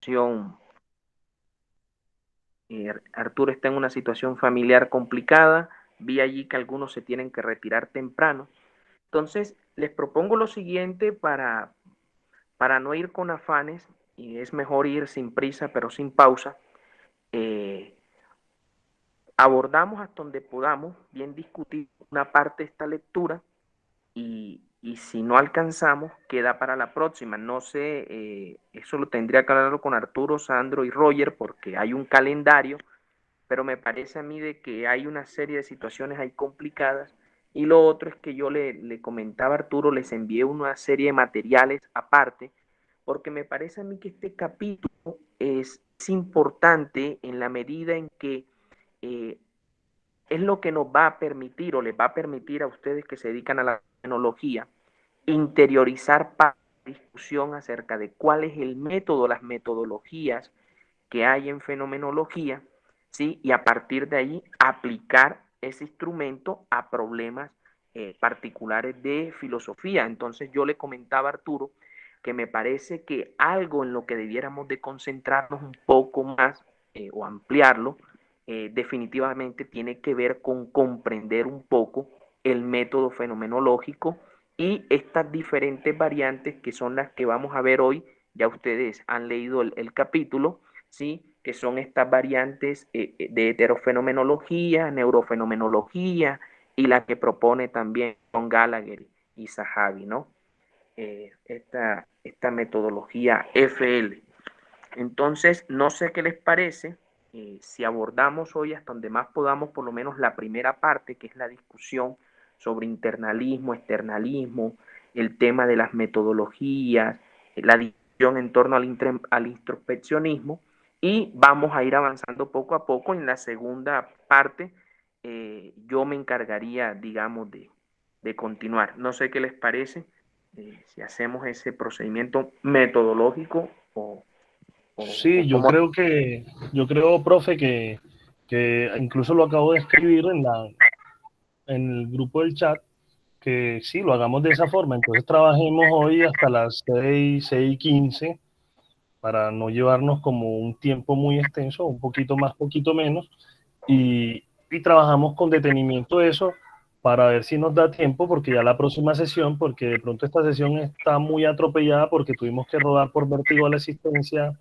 situación, Arturo está en una situación familiar complicada, vi allí que algunos se tienen que retirar temprano. Entonces, les propongo lo siguiente para no ir con afanes, y es mejor ir sin prisa pero sin pausa. Eh, Abordamos hasta donde podamos, bien discutir una parte de esta lectura y si no alcanzamos, queda para la próxima. No sé, eso lo tendría que hablarlo con Arturo, Sandro y Roger porque hay un calendario, pero me parece a mí de que hay una serie de situaciones ahí complicadas. Y lo otro es que yo le comentaba a Arturo, les envié una serie de materiales aparte, porque me parece a mí que este capítulo es importante en la medida en que eh, es lo que nos va a permitir o les va a permitir a ustedes que se dedican a la tecnología interiorizar para la discusión acerca de cuál es el método, las metodologías que hay en fenomenología, ¿sí? Y a partir de ahí aplicar ese instrumento a problemas particulares de filosofía. Entonces yo le comentaba a Arturo que me parece que algo en lo que debiéramos de concentrarnos un poco más o ampliarlo, definitivamente tiene que ver con comprender un poco el método fenomenológico y estas diferentes variantes que son las que vamos a ver hoy. Ya ustedes han leído el capítulo, ¿sí? Que son estas variantes de heterofenomenología, neurofenomenología y la que propone también John Gallagher y Zahavi, ¿no? Esta metodología FL. Entonces, no sé qué les parece si abordamos hoy hasta donde más podamos, por lo menos la primera parte, que es la discusión sobre internalismo, externalismo, el tema de las metodologías, la discusión en torno al introspeccionismo, y vamos a ir avanzando poco a poco. En la segunda parte, yo me encargaría, digamos, de continuar. No sé qué les parece, si hacemos ese procedimiento metodológico o Sí, cómo. yo creo, profe, que incluso lo acabo de escribir en el grupo del chat, que sí, lo hagamos de esa forma. Entonces trabajemos hoy hasta las 6:15 para no llevarnos como un tiempo muy extenso, un poquito más, poquito menos, y trabajamos con detenimiento eso para ver si nos da tiempo, porque ya la próxima sesión, porque de pronto esta sesión está muy atropellada porque tuvimos que rodar por vértigo a la existencia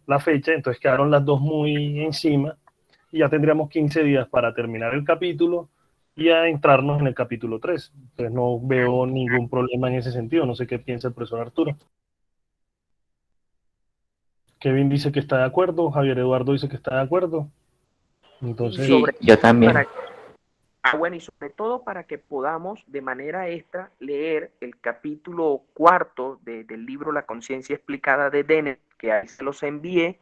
la fecha, entonces quedaron las dos muy encima y ya tendríamos 15 días para terminar el capítulo y a entrarnos en el capítulo 3. Entonces no veo ningún problema en ese sentido, no sé qué piensa el profesor Arturo. Kevin dice que está de acuerdo, Javier Eduardo dice que está de acuerdo, Y entonces sobre Sí, yo para también. bueno, y sobre todo para que podamos de manera extra leer el capítulo cuarto del libro La conciencia explicada de Dennett, que ahí se los envié,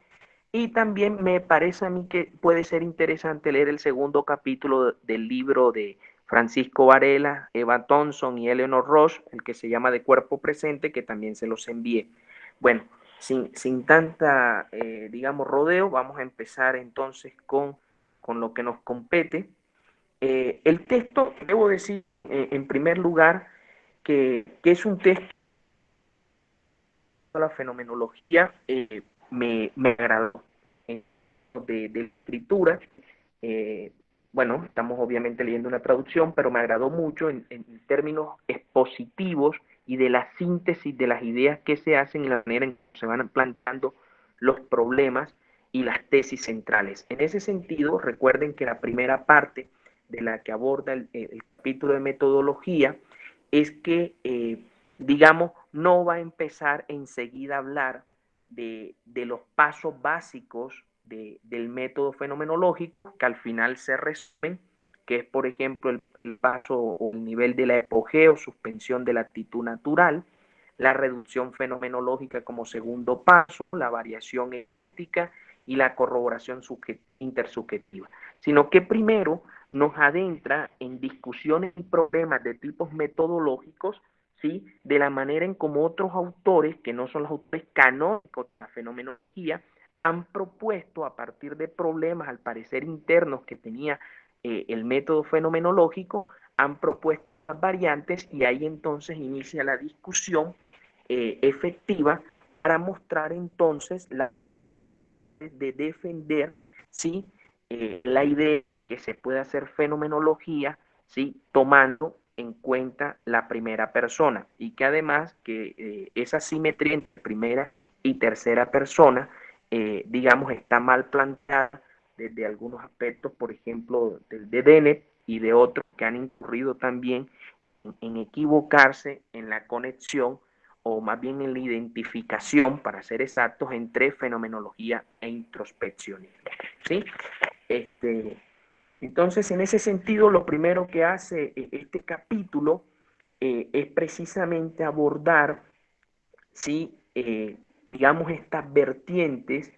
y también me parece a mí que puede ser interesante leer el segundo capítulo del libro de Francisco Varela, Eva Thompson y Eleanor Roche, el que se llama De cuerpo presente, que también se los envié. Bueno, sin tanta, digamos, rodeo, vamos a empezar entonces con lo que nos compete. El texto, debo decir, en primer lugar, que es un texto de la fenomenología, me agradó de escritura. Eh, bueno, estamos obviamente leyendo una traducción, pero me agradó mucho en términos expositivos y de la síntesis de las ideas que se hacen y la manera en que se van planteando los problemas y las tesis centrales. En ese sentido, recuerden que la primera parte de la que aborda el capítulo de metodología es que, digamos, no va a empezar enseguida a hablar de los pasos básicos del método fenomenológico, que al final se resumen, que es, por ejemplo, el paso o el nivel de la epogeo, suspensión de la actitud natural, la reducción fenomenológica como segundo paso, la variación ética y la corroboración intersubjetiva, sino que primero nos adentra en discusiones y problemas de tipos metodológicos, ¿sí? De la manera en como otros autores, que no son los autores canónicos de la fenomenología, han propuesto a partir de problemas al parecer internos que tenía el método fenomenológico, han propuesto variantes y ahí entonces inicia la discusión efectiva para mostrar entonces la de defender, ¿sí? La idea que se puede hacer fenomenología, ¿sí? Tomando en cuenta la primera persona y que además que esa simetría entre primera y tercera persona, digamos, está mal planteada desde algunos aspectos, por ejemplo, del de Dennett y de otros que han incurrido también en equivocarse en la conexión o más bien en la identificación, para ser exactos, entre fenomenología e introspeccionismo. ¿Sí? Entonces, en ese sentido, lo primero que hace este capítulo es precisamente abordar, ¿sí? Digamos, estas vertientes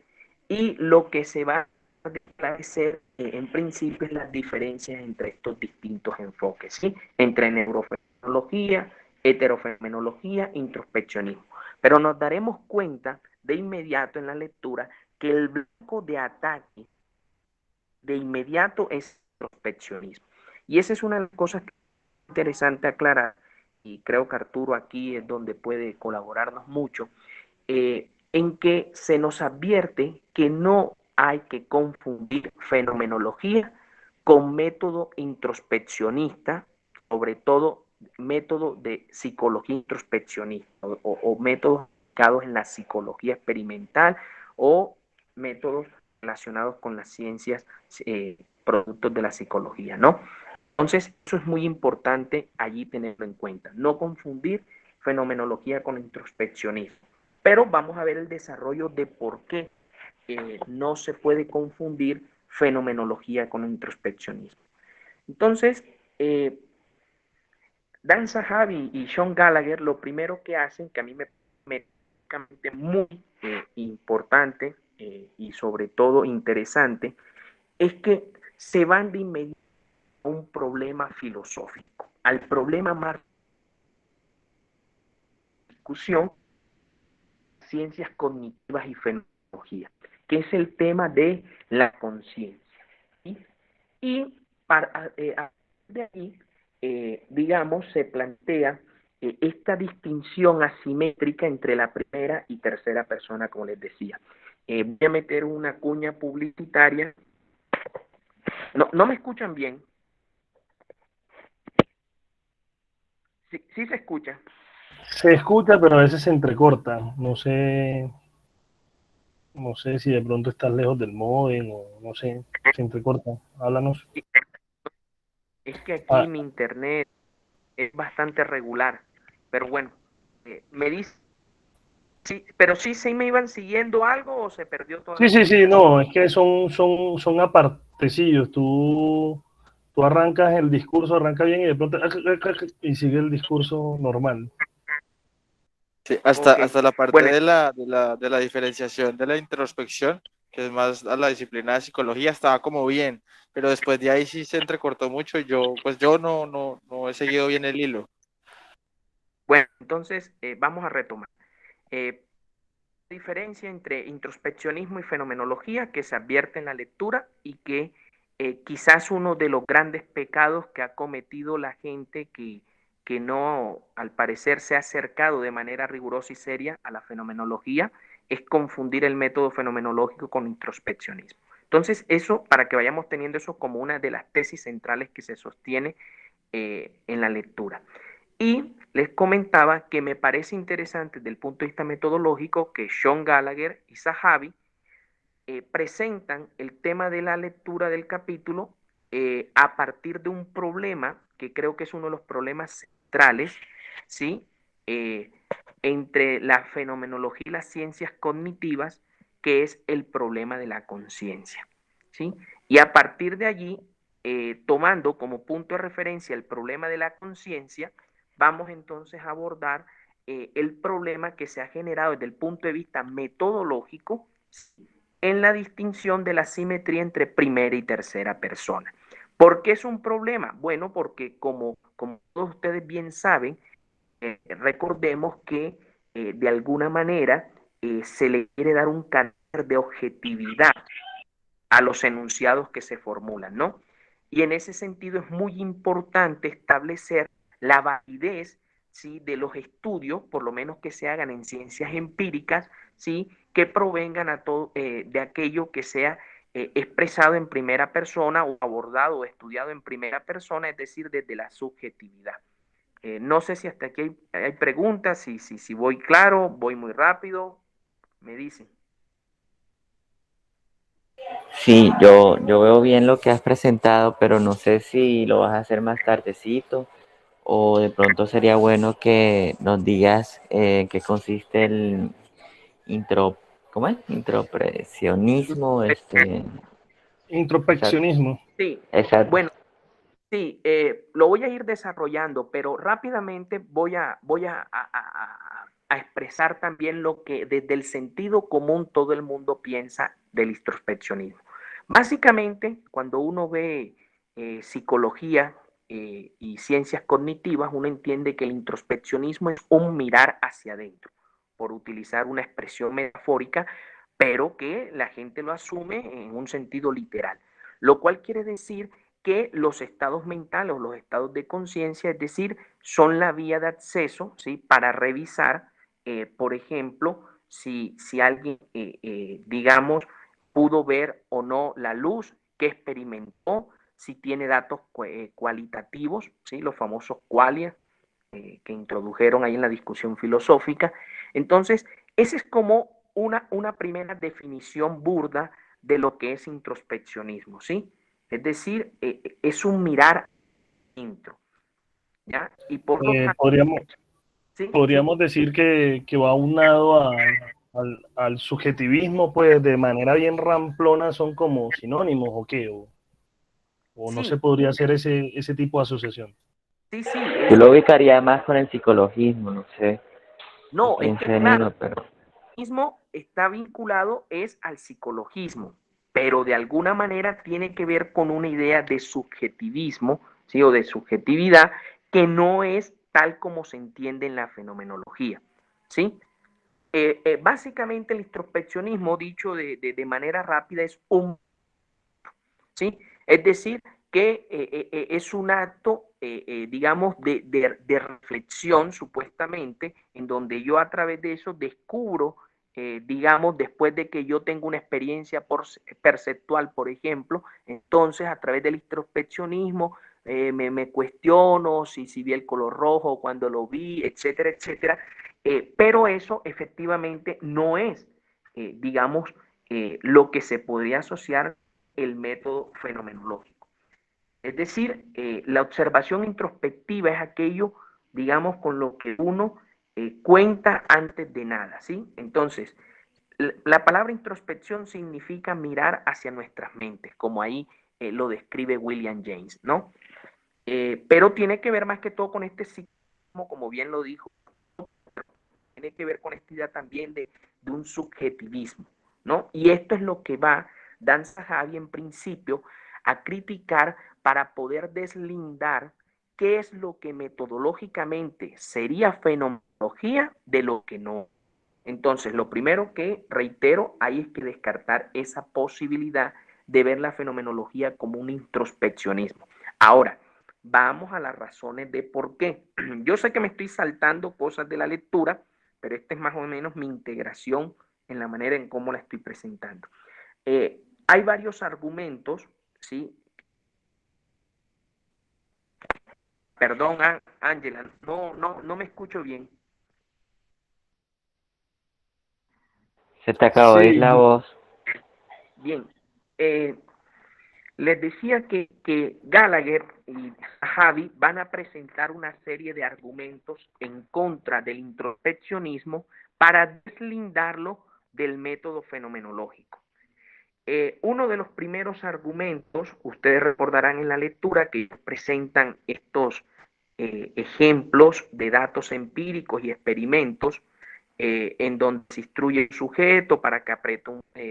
y lo que se va a esclarecer en principio es las diferencias entre estos distintos enfoques, ¿sí? Entre neurofenomenología, heterofenomenología, introspeccionismo. Pero nos daremos cuenta de inmediato en la lectura que el blanco de ataque de inmediato es introspeccionismo. Y esa es una de las cosas que es interesante aclarar, y creo que Arturo aquí es donde puede colaborarnos mucho, en que se nos advierte que no hay que confundir fenomenología con método introspeccionista, sobre todo método de psicología introspeccionista o métodos aplicados en la psicología experimental o métodos relacionados con las ciencias productos de la psicología, ¿no? Entonces, eso es muy importante allí tenerlo en cuenta, no confundir fenomenología con introspeccionismo. Pero vamos a ver el desarrollo de por qué no se puede confundir fenomenología con introspeccionismo. Entonces, Dan Zahavi y Sean Gallagher lo primero que hacen, que a mí me parece muy importante y sobre todo interesante, es que se van de inmediato a un problema filosófico, al problema más de discusión, ciencias cognitivas y fenomenología, que es el tema de la conciencia. ¿Sí? Y de ahí, digamos, se plantea esta distinción asimétrica entre la primera y tercera persona, como les decía. Voy a meter una cuña publicitaria. No me escuchan bien. Sí, sí se escucha. Se escucha, pero a veces se entrecorta. No sé si de pronto estás lejos del módem o no sé, se entrecorta. Háblanos. Es que aquí Ah, mi internet es bastante regular, pero bueno, me dice, sí, pero sí me iban siguiendo algo o se perdió toda sí, la sí, sí, comunicación. no, es que son apartecillos. Tú arrancas el discurso, arranca bien y de pronto y sigue el discurso normal. Sí, Ok, hasta la parte bueno, de la diferenciación de la introspección, que es más a la disciplina de psicología, estaba como bien, pero después de ahí sí se entrecortó mucho y yo no he seguido bien el hilo. bueno, entonces vamos a retomar. Diferencia entre introspeccionismo y fenomenología que se advierte en la lectura y que quizás uno de los grandes pecados que ha cometido la gente que no, al parecer, se ha acercado de manera rigurosa y seria a la fenomenología es confundir el método fenomenológico con introspeccionismo. Entonces, eso, para que vayamos teniendo eso como una de las tesis centrales que se sostiene en la lectura. Y les comentaba que me parece interesante desde el punto de vista metodológico que Sean Gallagher y Zahavi presentan el tema de la lectura del capítulo a partir de un problema que creo que es uno de los problemas centrales, ¿sí? Eh, entre la fenomenología y las ciencias cognitivas, que es el problema de la conciencia, ¿sí? Y a partir de allí, tomando como punto de referencia el problema de la conciencia, vamos entonces a abordar el problema que se ha generado desde el punto de vista metodológico en la distinción de la simetría entre primera y tercera persona. ¿Por qué es un problema? Bueno, porque como todos ustedes bien saben, recordemos que de alguna manera se le quiere dar un carácter de objetividad a los enunciados que se formulan, ¿no? Y en ese sentido es muy importante establecer la validez, ¿sí? De los estudios, por lo menos que se hagan en ciencias empíricas, ¿sí? Que provengan aquello que sea expresado en primera persona o abordado o estudiado en primera persona, es decir, desde la subjetividad. No sé si hasta aquí hay preguntas, si voy claro, voy muy rápido, me dicen. Sí, yo veo bien lo que has presentado, pero no sé si lo vas a hacer más tardecito o de pronto sería bueno que nos digas en qué consiste el intro, ¿cómo es? Intropresionismo, esa, Introspeccionismo. Sí, esa, bueno, sí, lo voy a ir desarrollando, pero rápidamente voy a expresar también lo que desde el sentido común todo el mundo piensa del introspeccionismo. Básicamente, cuando uno ve psicología y ciencias cognitivas, uno entiende que el introspeccionismo es un mirar hacia adentro, por utilizar una expresión metafórica, pero que la gente lo asume en un sentido literal, lo cual quiere decir que los estados mentales o los estados de conciencia, es decir, son la vía de acceso, ¿sí? Para revisar, por ejemplo, si alguien, digamos, pudo ver o no la luz, qué experimentó, si tiene datos cualitativos, ¿sí? Los famosos qualia que introdujeron ahí en la discusión filosófica. Entonces, esa es como una primera definición burda de lo que es introspeccionismo, ¿sí? Es decir, es un mirar intro, ¿ya? Y por lo tanto, Podríamos, sí, sí, podríamos decir que va aunado al subjetivismo, pues de manera bien ramplona son como sinónimos o qué, o no se sí, podría hacer ese tipo de asociación. sí, sí, yo lo ubicaría más con el psicologismo, no sé qué no, es que piense claro, Nino, pero el mismo está vinculado es al psicologismo, pero de alguna manera tiene que ver con una idea de subjetivismo, ¿sí? O de subjetividad que no es tal como se entiende en la fenomenología, ¿sí? Básicamente el introspeccionismo, dicho de manera rápida, es un, ¿sí? Es decir, que es un acto, digamos, de reflexión, supuestamente, en donde yo a través de eso descubro, digamos, después de que yo tengo una experiencia perceptual, por ejemplo, entonces a través del introspeccionismo me cuestiono si vi el color rojo cuando lo vi, etcétera, etcétera. Pero eso efectivamente no es, digamos, lo que se podría asociar el método fenomenológico. Es decir, la observación introspectiva es aquello, digamos, con lo que uno cuenta antes de nada, ¿sí? Entonces, la palabra introspección significa mirar hacia nuestras mentes, como ahí lo describe William James, ¿no? Pero tiene que ver más que todo con este psiquismo, como bien lo dijo, tiene que ver con esta idea también de un subjetivismo, ¿no? Y esto es lo que va Dan Zahavi en principio a criticar para poder deslindar qué es lo que metodológicamente sería fenomenología de lo que no. Entonces, lo primero que reitero, hay es que descartar esa posibilidad de ver la fenomenología como un introspeccionismo. Ahora, vamos a las razones de por qué. Yo sé que me estoy saltando cosas de la lectura, pero esta es más o menos mi integración en la manera en cómo la estoy presentando. Hay varios argumentos, ¿sí? Perdón, Ángela, no me escucho bien. se te acabó de ir la Sí, voz. Bien. Eh, Les decía que Gallagher y Javi van a presentar una serie de argumentos en contra del introspeccionismo para deslindarlo del método fenomenológico. Uno de los primeros argumentos, ustedes recordarán en la lectura que presentan estos ejemplos de datos empíricos y experimentos en donde se instruye el sujeto para que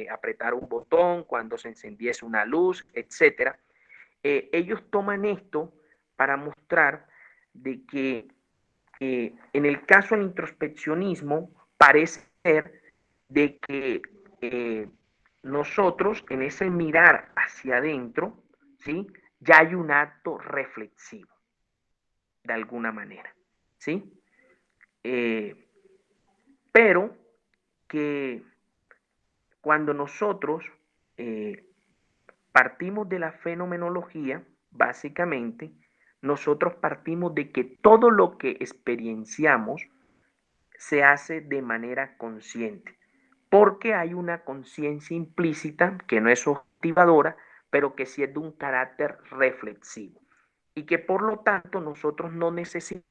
apretara un botón cuando se encendiese una luz, etcétera. Ellos toman esto para mostrar de que en el caso del introspeccionismo parece ser de que nosotros en ese mirar hacia adentro, ¿sí? Ya hay un acto reflexivo, de alguna manera, ¿sí? Eh, pero que cuando nosotros partimos de la fenomenología, básicamente, nosotros partimos de que todo lo que experienciamos se hace de manera consciente, porque hay una conciencia implícita que no es objetivadora, pero que sí es de un carácter reflexivo, y que por lo tanto nosotros no necesitamos,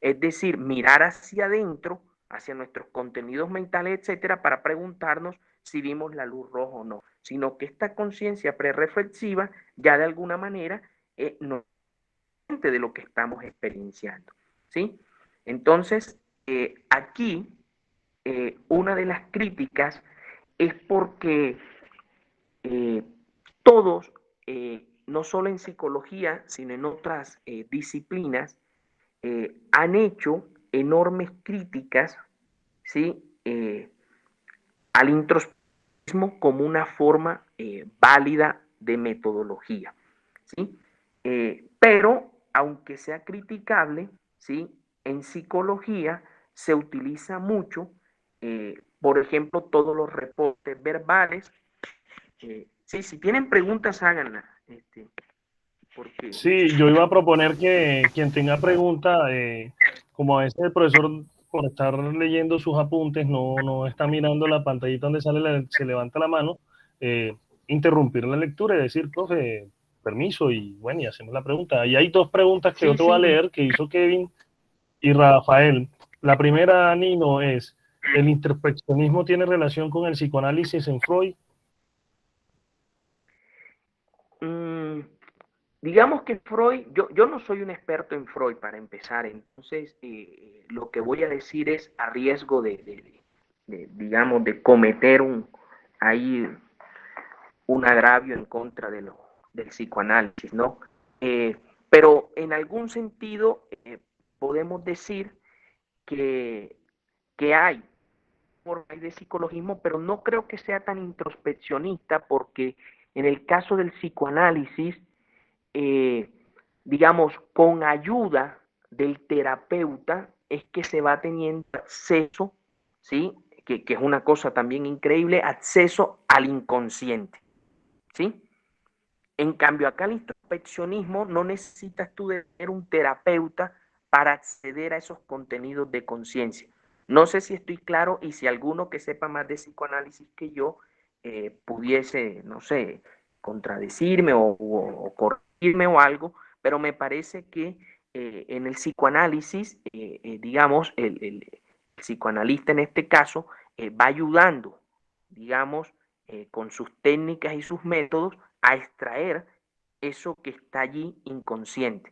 es decir, mirar hacia adentro, hacia nuestros contenidos mentales, etcétera, para preguntarnos si vimos la luz roja o no, sino que esta conciencia prereflexiva ya de alguna manera nos de lo que estamos experienciando, ¿sí? Entonces, aquí una de las críticas es porque eh, todos, no solo en psicología, sino en otras disciplinas, han hecho enormes críticas, ¿sí? Al introspectivismo como una forma válida de metodología, ¿sí? Pero, aunque sea criticable, ¿sí? En psicología se utiliza mucho, por ejemplo, todos los reportes verbales. Sí, si tienen preguntas, háganlas. Porque Sí, yo iba a proponer que quien tenga pregunta, como a veces el profesor por estar leyendo sus apuntes no está mirando la pantallita donde se levanta la mano, interrumpir la lectura y decir, profe, permiso, y bueno, y hacemos la pregunta. Y hay dos preguntas que yo sí, te voy a sí, leer que hizo Kevin y Rafael. La primera, Nino, es, ¿el introspeccionismo tiene relación con el psicoanálisis en Freud? mm, digamos que Freud, yo no soy un experto en Freud para empezar, entonces lo que voy a decir es a riesgo digamos, de cometer ahí un agravio en contra del psicoanálisis, ¿no? Eh, pero en algún sentido podemos decir que, que hay formas de psicologismo, pero no creo que sea tan introspeccionista porque en el caso del psicoanálisis, eh, digamos, con ayuda del terapeuta es que se va teniendo acceso, ¿sí? Que es una cosa también increíble, acceso al inconsciente, ¿sí? En cambio, acá el introspeccionismo no necesitas tú de tener un terapeuta para acceder a esos contenidos de conciencia. No sé si estoy claro y si alguno que sepa más de psicoanálisis que yo pudiese, no sé, contradecirme o corregirme o algo, pero me parece que en el psicoanálisis, digamos, el psicoanalista en este caso va ayudando, digamos, con sus técnicas y sus métodos a extraer eso que está allí inconsciente.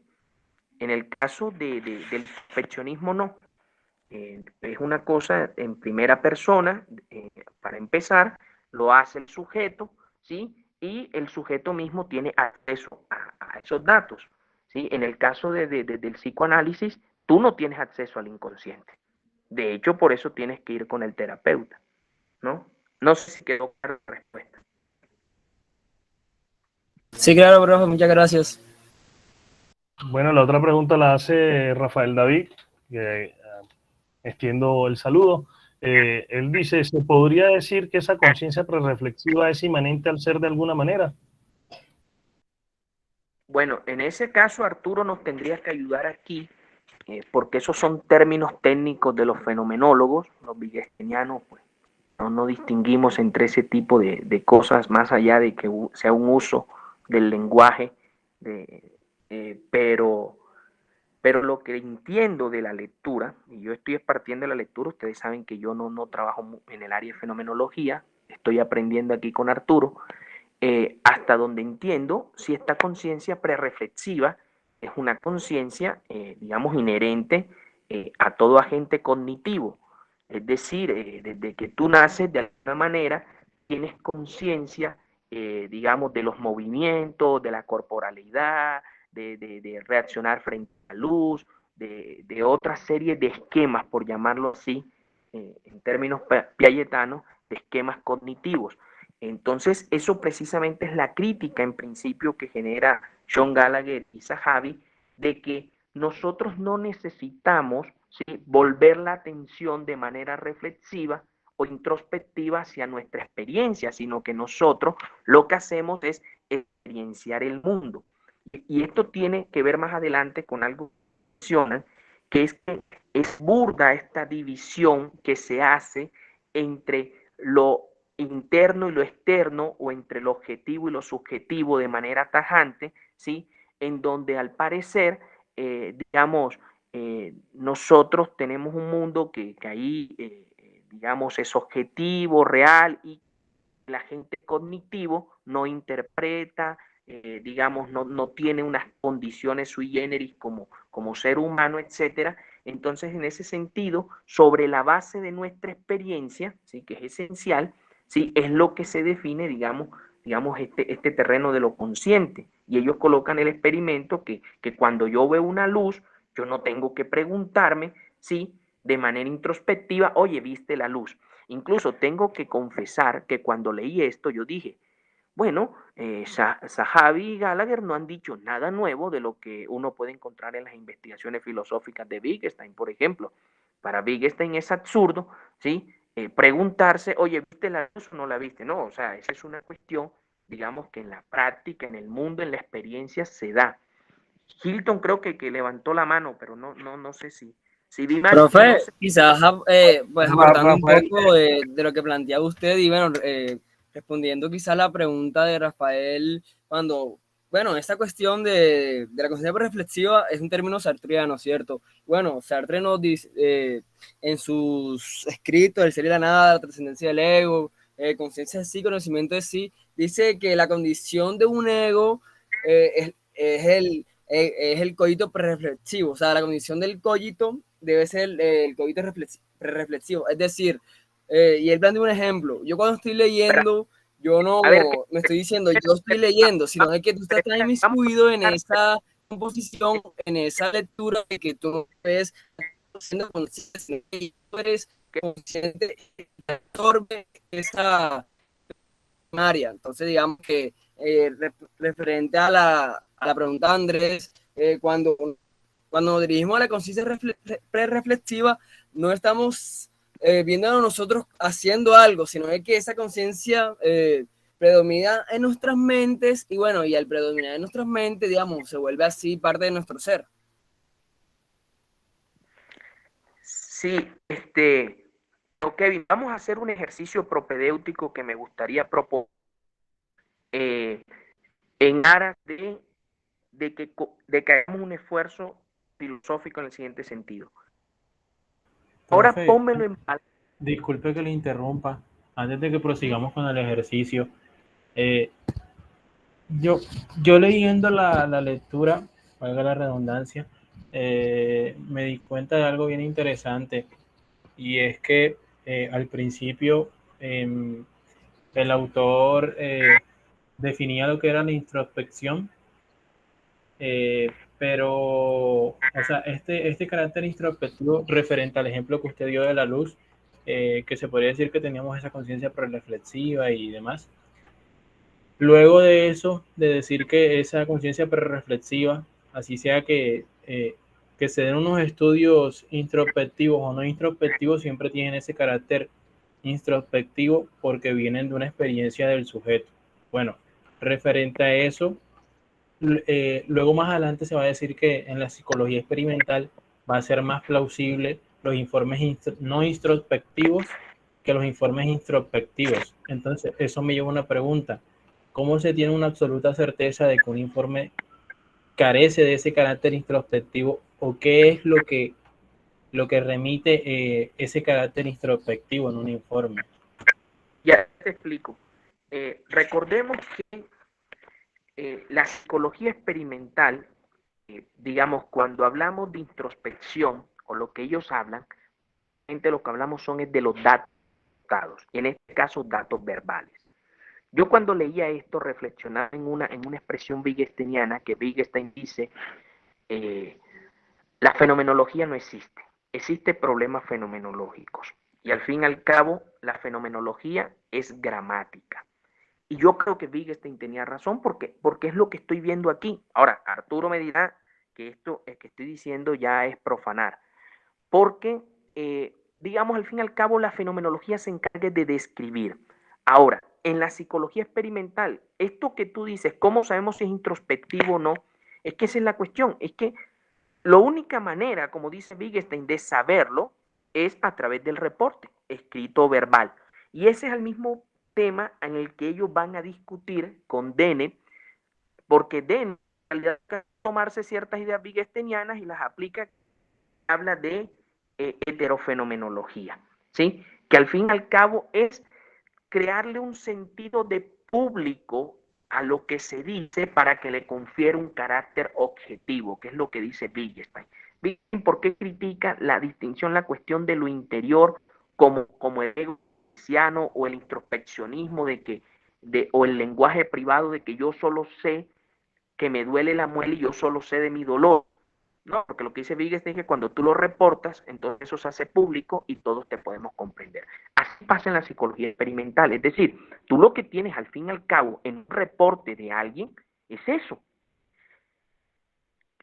En el caso del perfeccionismo no. Es una cosa en primera persona, para empezar, lo hace el sujeto, ¿sí? Y el sujeto mismo tiene acceso a esos datos, ¿sí? En el caso del psicoanálisis, tú no tienes acceso al inconsciente. De hecho, por eso tienes que ir con el terapeuta, ¿no? No sé si quedó clara la respuesta. Sí, claro, profe, muchas gracias. Bueno, la otra pregunta la hace Rafael David, que extiendo el saludo. Él dice, ¿se podría decir que esa conciencia prereflexiva es inmanente al ser de alguna manera? Bueno, en ese caso Arturo nos tendría que ayudar aquí, porque esos son términos técnicos de los fenomenólogos, los wittgensteinianos, pues no distinguimos entre ese tipo de cosas más allá de que sea un uso del lenguaje, de, pero lo que entiendo de la lectura, y yo estoy partiendo de la lectura, ustedes saben que yo no trabajo en el área de fenomenología, estoy aprendiendo aquí con Arturo, hasta donde entiendo, si esta conciencia prereflexiva es una conciencia, digamos, inherente a todo agente cognitivo. Es decir, desde que tú naces, de alguna manera, tienes conciencia, digamos, de los movimientos, de la corporalidad, de reaccionar frente a la luz, de otra serie de esquemas, por llamarlo así, en términos piagetanos, de esquemas cognitivos. Entonces, eso precisamente es la crítica en principio que genera John Gallagher y Zahavi, de que nosotros no necesitamos, ¿sí?, volver la atención de manera reflexiva o introspectiva hacia nuestra experiencia, sino que nosotros lo que hacemos es experienciar el mundo. Y esto tiene que ver más adelante con algo que mencionan, que es burda esta división que se hace entre lo interno y lo externo, o entre lo objetivo y lo subjetivo de manera tajante, ¿sí? En donde al parecer, digamos, nosotros tenemos un mundo que ahí, digamos, es objetivo, real, y la gente cognitivo no interpreta, digamos, no tiene unas condiciones sui generis como ser humano, etcétera. Entonces, en ese sentido, sobre la base de nuestra experiencia, ¿sí? Que es esencial, ¿sí? Es lo que se define, digamos, este terreno de lo consciente. Y ellos colocan el experimento que cuando yo veo una luz, yo no tengo que preguntarme, ¿sí? De manera introspectiva, oye, ¿viste la luz? Incluso tengo que confesar que cuando leí esto, yo dije, bueno, Zahavi y Gallagher no han dicho nada nuevo de lo que uno puede encontrar en las investigaciones filosóficas de Wittgenstein, por ejemplo. Para Wittgenstein es absurdo, ¿sí? Preguntarse, oye, ¿viste la luz o no la viste? No, o sea, esa es una cuestión, digamos, que en la práctica, en el mundo, en la experiencia se da. Hilton creo que levantó la mano, pero no sé si vi mal, y no Profe, sé. quizás pues apartando un Rafael, poco de lo que planteaba usted y bueno, respondiendo quizás a la pregunta de Rafael, cuando, bueno, esta cuestión de la conciencia reflexiva es un término sartreano, ¿cierto? Bueno, Sartre nos dice en sus escritos, El ser y la nada, la trascendencia del ego, conciencia de sí, conocimiento de sí, dice que la condición de un ego es el cogito prereflexivo, o sea, la condición del cogito debe ser el cogito prereflexivo, es decir, y él plantea un ejemplo, yo cuando estoy leyendo, yo no A ver, me estoy diciendo, yo estoy leyendo, sino es que tú estás tan vamos inmiscuido en a esa composición, en esa lectura, de que tú no ves siendo consciente, sino que tú eres consciente y absorbe esa área. Entonces, digamos que referente a la pregunta de Andrés, cuando nos dirigimos a la conciencia pre-reflexiva, no estamos viéndonos nosotros haciendo algo, sino es que esa conciencia predomina en nuestras mentes y bueno, y al predominar en nuestras mentes, digamos, se vuelve así parte de nuestro ser. Sí, Kevin, vamos a hacer un ejercicio propedéutico que me gustaría proponer, eh, en aras de que hagamos un esfuerzo filosófico en el siguiente sentido. Ahora Profe, pónmelo en palabras. disculpe que le interrumpa. Antes de que prosigamos con el ejercicio, eh, yo, yo leyendo la lectura, valga la redundancia, me di cuenta de algo bien interesante y es que al principio el autor definía lo que era la introspección, pero, o sea, este carácter introspectivo referente al ejemplo que usted dio de la luz, que se podría decir que teníamos esa conciencia prereflexiva y demás. Luego de eso, de decir que esa conciencia prereflexiva, así sea que se den unos estudios introspectivos o no introspectivos, siempre tienen ese carácter introspectivo porque vienen de una experiencia del sujeto. Bueno, referente a eso, luego más adelante se va a decir que en la psicología experimental va a ser más plausible los informes no introspectivos que los informes introspectivos. Entonces, eso me lleva a una pregunta. ¿Cómo se tiene una absoluta certeza de que un informe carece de ese carácter introspectivo o qué es lo que remite ese carácter introspectivo en un informe? Ya te explico. Recordemos que la psicología experimental, digamos, cuando hablamos de introspección o lo que ellos hablan, lo que hablamos son es de los datos, y en este caso datos verbales. Yo cuando leía esto reflexionaba en una expresión wittgensteiniana que Wittgenstein dice, eh, la fenomenología no existe, existen problemas fenomenológicos. Y al fin y al cabo, la fenomenología es gramática. Y yo creo que Wittgenstein tenía razón porque es lo que estoy viendo aquí. Ahora, Arturo me dirá que esto que estoy diciendo ya es profanar. Porque digamos, al fin y al cabo, la fenomenología se encarga de describir. Ahora, en la psicología experimental, esto que tú dices, ¿cómo sabemos si es introspectivo o no? Es que esa es la cuestión, es que la única manera, como dice Wittgenstein, de saberlo es a través del reporte, escrito o verbal. Y ese es el mismo tema en el que ellos van a discutir con Dennett, porque Dennett en realidad tomarse ciertas ideas wittgensteinianas y las aplica, habla de heterofenomenología, ¿sí? Que al fin y al cabo es crearle un sentido de público a lo que se dice para que le confiere un carácter objetivo, que es lo que dice Wittgenstein. Wittgenstein, ¿por qué critica la distinción, la cuestión de lo interior como el ego cristiano o el introspeccionismo o el lenguaje privado de que yo solo sé que me duele la muela y yo solo sé de mi dolor? No, porque lo que dice Wittgenstein es que cuando tú lo reportas, entonces eso se hace público y todos te podemos comprender. Así pasa en la psicología experimental. Es decir, tú lo que tienes al fin y al cabo en un reporte de alguien es eso.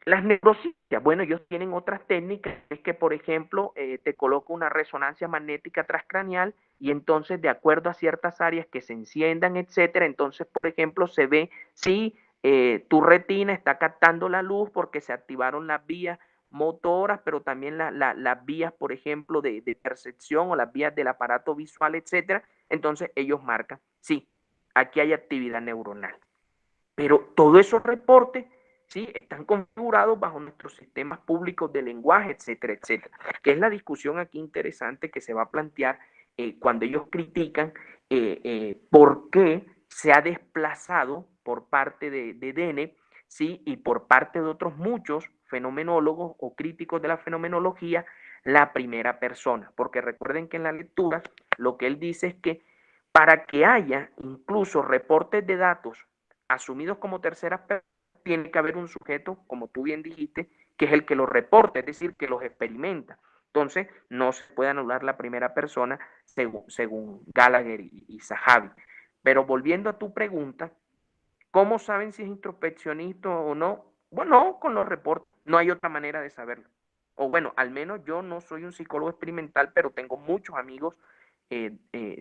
Las neurociencias, bueno, ellos tienen otras técnicas, es que, por ejemplo, te coloco una resonancia magnética transcraneal y entonces, de acuerdo a ciertas áreas que se enciendan, etcétera, entonces, por ejemplo, se ve si tu retina está captando la luz porque se activaron las vías motoras, pero también las vías, por ejemplo, de percepción o las vías del aparato visual, etcétera. Entonces, ellos marcan, sí, aquí hay actividad neuronal. Pero todos esos reportes, ¿sí?, están configurados bajo nuestros sistemas públicos de lenguaje, etcétera, etcétera. Que es la discusión aquí interesante que se va a plantear cuando ellos critican por qué se ha desplazado por parte de Dennett, ¿sí?, y por parte de otros muchos fenomenólogos o críticos de la fenomenología, la primera persona. Porque recuerden que en la lectura lo que él dice es que para que haya incluso reportes de datos asumidos como terceras personas, tiene que haber un sujeto, como tú bien dijiste, que es el que los reporta, es decir, que los experimenta. Entonces, no se puede anular la primera persona según Gallagher y Zahavi. Pero volviendo a tu pregunta, ¿cómo saben si es introspeccionista o no? Bueno, con los reportes. No hay otra manera de saberlo. O bueno, al menos yo no soy un psicólogo experimental, pero tengo muchos amigos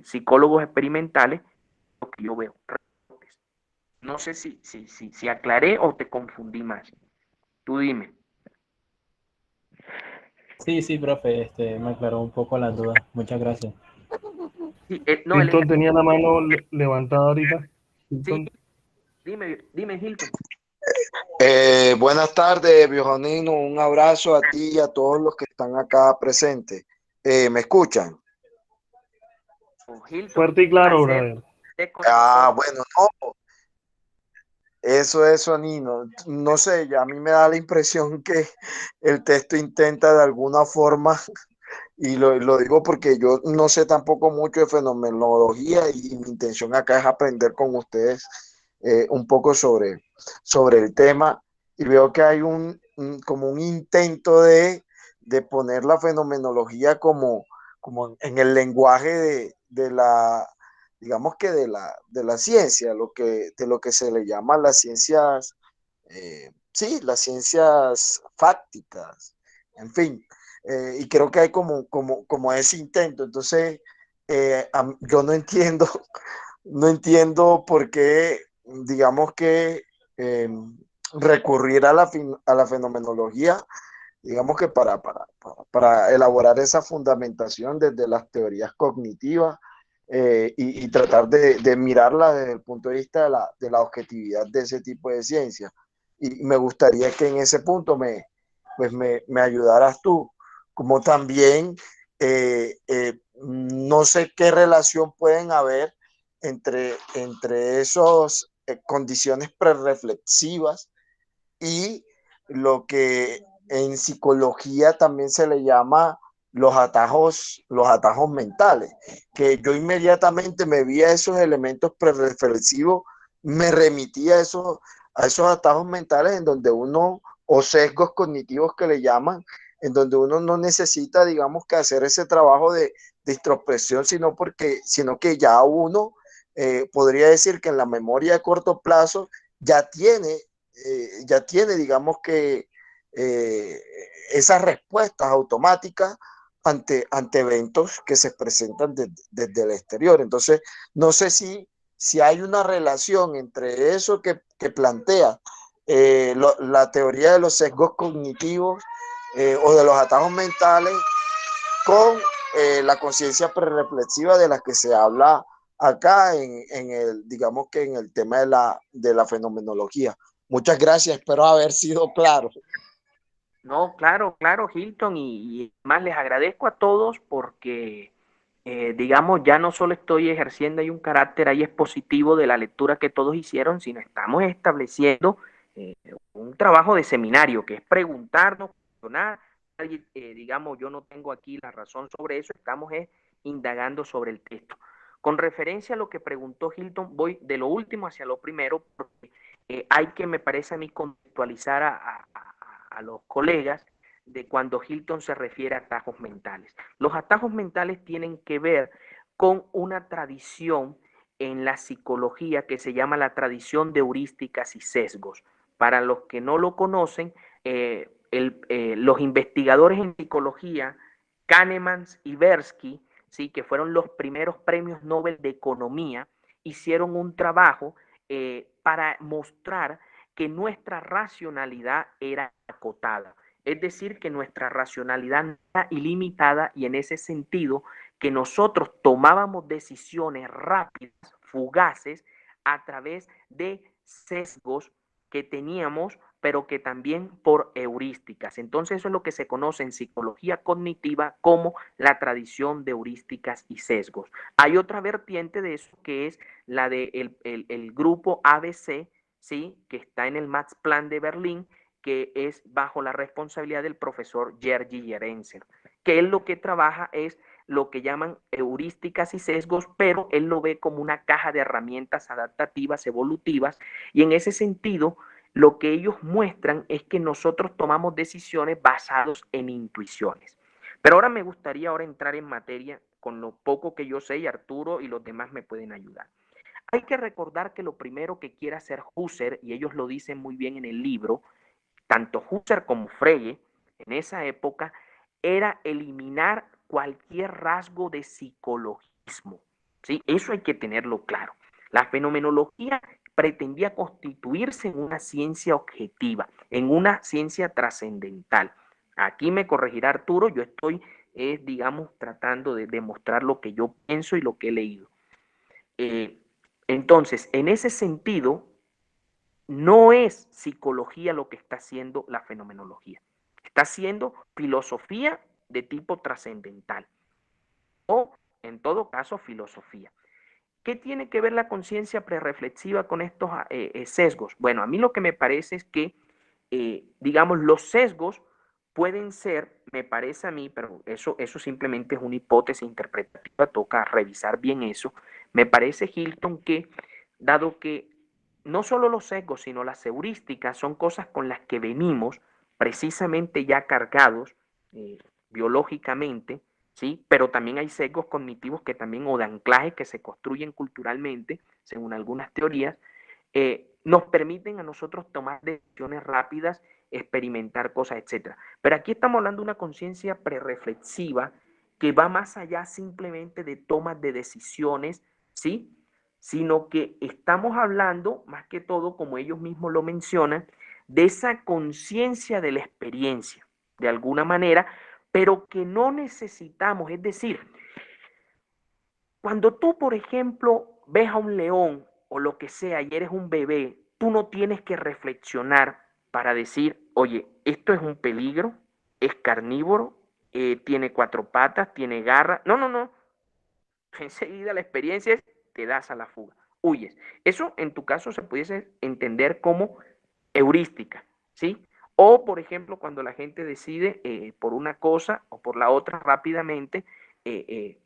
psicólogos experimentales, lo que yo veo. No sé si aclaré o te confundí más. Tú dime. Sí, sí, profe, me aclaró un poco las dudas. Muchas gracias. Sí, no, Hilton tenía la mano levantada ahorita. sí, Hilton. dime, Hilton. Buenas tardes, Biojanino. Un abrazo a ti y a todos los que están acá presentes. ¿Me escuchan? Hilton, Fuerte y claro, brother. Bueno, no. Eso, Nino. No sé, ya a mí me da la impresión que el texto intenta de alguna forma, y lo digo porque yo no sé tampoco mucho de fenomenología y mi intención acá es aprender con ustedes un poco sobre el tema, y veo que hay como un intento de poner la fenomenología como en el lenguaje de la, digamos que de la ciencia, de lo que se le llama las ciencias, sí, las ciencias fácticas, en fin. Y creo que hay como ese intento. Entonces, yo no entiendo, no entiendo por qué, digamos que recurrir a a la fenomenología, digamos que para elaborar esa fundamentación desde las teorías cognitivas, y tratar de mirarla desde el punto de vista de la objetividad de ese tipo de ciencia. Y me gustaría que en ese punto me ayudaras tú, como también no sé qué relación pueden haber entre esas condiciones prereflexivas y lo que en psicología también se le llama los atajos mentales, que yo inmediatamente me vi a esos elementos prereflexivos, me remití a esos atajos mentales en donde uno, o sesgos cognitivos que le llaman, en donde uno no necesita, digamos, que hacer ese trabajo de introspección, sino que ya uno podría decir que en la memoria de corto plazo ya tiene, digamos que, esas respuestas automáticas ante eventos que se presentan desde el exterior. Entonces, no sé si hay una relación entre eso que plantea la teoría de los sesgos cognitivos o de los atajos mentales con la conciencia prereflexiva de la que se habla acá digamos que en el tema de la fenomenología. Muchas gracias, espero haber sido claro. No, claro, claro, Hilton, y más les agradezco a todos porque, digamos, ya no solo estoy ejerciendo ahí un carácter ahí expositivo de la lectura que todos hicieron, sino estamos estableciendo eh, un trabajo de seminario, que es preguntarnos, cuestionar. Digamos, yo no tengo aquí la razón sobre eso, estamos indagando sobre el texto. Con referencia a lo que preguntó Hilton, voy de lo último hacia lo primero, porque hay que, me parece a mí, contextualizar a los colegas de cuando Hilton se refiere a atajos mentales. Los atajos mentales tienen que ver con una tradición en la psicología que se llama la tradición de heurísticas y sesgos. Para los que no lo conocen, los investigadores en psicología, Kahneman y Tversky, ¿sí?, que fueron los primeros premios Nobel de Economía, hicieron un trabajo para mostrar que nuestra racionalidad era acotada. Es decir, que nuestra racionalidad no era ilimitada y en ese sentido que nosotros tomábamos decisiones rápidas, fugaces, a través de sesgos que teníamos, pero que también por heurísticas. Entonces eso es lo que se conoce en psicología cognitiva como la tradición de heurísticas y sesgos. Hay otra vertiente de eso que es la del el grupo ABC, ¿sí?, que está en el Max Planck de Berlín, que es bajo la responsabilidad del profesor Jerzy Jerenser, que él lo que trabaja es lo que llaman heurísticas y sesgos, pero él lo ve como una caja de herramientas adaptativas, evolutivas, y en ese sentido, lo que ellos muestran es que nosotros tomamos decisiones basadas en intuiciones. Pero ahora me gustaría entrar en materia con lo poco que yo sé, y Arturo y los demás me pueden ayudar. Hay que recordar que lo primero que quiere hacer Husserl, y ellos lo dicen muy bien en el libro, tanto Husserl como Frege, en esa época, era eliminar cualquier rasgo de psicologismo, ¿sí? Eso hay que tenerlo claro. La fenomenología pretendía constituirse en una ciencia objetiva, en una ciencia trascendental. Aquí me corregirá Arturo, yo estoy, digamos, tratando de demostrar lo que yo pienso y lo que he leído. Entonces, en ese sentido, no es psicología lo que está haciendo la fenomenología. Está haciendo filosofía de tipo trascendental o, en todo caso, filosofía. ¿Qué tiene que ver la conciencia prereflexiva con estos sesgos? Bueno, a mí lo que me parece es que, digamos, los sesgos pueden ser, me parece a mí, pero eso simplemente es una hipótesis interpretativa, toca revisar bien eso. Me parece, Hilton, que dado que no solo los sesgos, sino las heurísticas son cosas con las que venimos precisamente ya cargados biológicamente, ¿sí? Pero también hay sesgos cognitivos que también, o de anclaje, que se construyen culturalmente, según algunas teorías, nos permiten a nosotros tomar decisiones rápidas, experimentar cosas, etc. Pero aquí estamos hablando de una conciencia prereflexiva que va más allá simplemente de tomas de decisiones, ¿sí?, sino que estamos hablando, más que todo, como ellos mismos lo mencionan, de esa conciencia de la experiencia, de alguna manera, pero que no necesitamos. Es decir, cuando tú, por ejemplo, ves a un león o lo que sea y eres un bebé, tú no tienes que reflexionar para decir, oye, esto es un peligro, es carnívoro, tiene 4 patas, tiene garras. No, no, no. Enseguida la experiencia es, te das a la fuga, huyes. Eso en tu caso se pudiese entender como heurística, ¿sí? O, por ejemplo, cuando la gente decide por una cosa o por la otra rápidamente,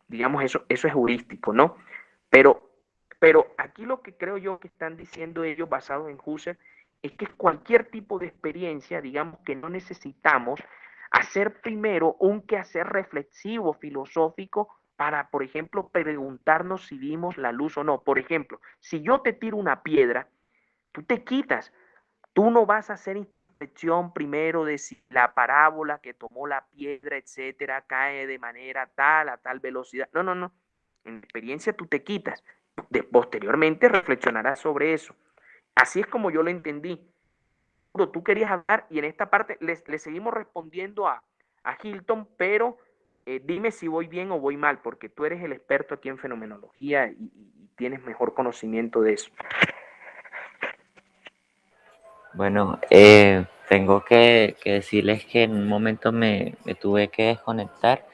digamos, eso es heurístico, ¿no? Pero, pero aquí lo que creo yo que están diciendo ellos, basados en Husserl, es que cualquier tipo de experiencia, digamos, que no necesitamos hacer primero un quehacer reflexivo, filosófico, para, por ejemplo, preguntarnos si vimos la luz o no. Por ejemplo, si yo te tiro una piedra, tú te quitas, tú no vas a hacer reflexión primero de si la parábola que tomó la piedra, etcétera, cae de manera tal, a tal velocidad. No, no, no. En la experiencia tú te quitas. Posteriormente reflexionarás sobre eso. Así es como yo lo entendí. Tú querías hablar y en esta parte le seguimos respondiendo a Hilton, pero dime si voy bien o voy mal, porque tú eres el experto aquí en fenomenología y tienes mejor conocimiento de eso. Bueno, tengo que decirles que en un momento me tuve que desconectar,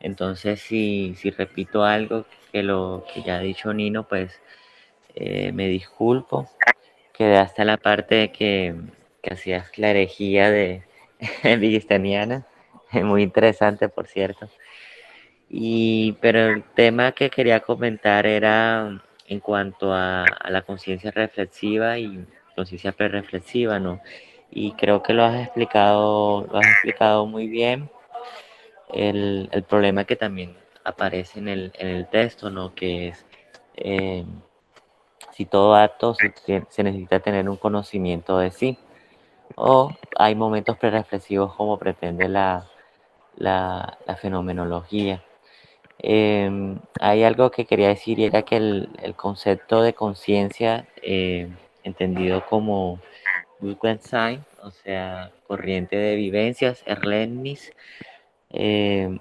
entonces si repito algo que lo que ya ha dicho Nino, pues me disculpo. Quedé hasta la parte de que hacías la herejía de Vigistaniana, muy interesante por cierto. Pero el tema que quería comentar era en cuanto a la conciencia reflexiva y conciencia prereflexiva, ¿no? Y creo que lo has explicado muy bien. El problema que también aparece en el texto, ¿no? Que es eh, si todo acto se necesita tener un conocimiento de sí, o hay momentos prereflexivos como pretende la fenomenología. Hay algo que quería decir y era que el concepto de conciencia, entendido como Bewusstsein, o sea, corriente de vivencias, Erlebnis,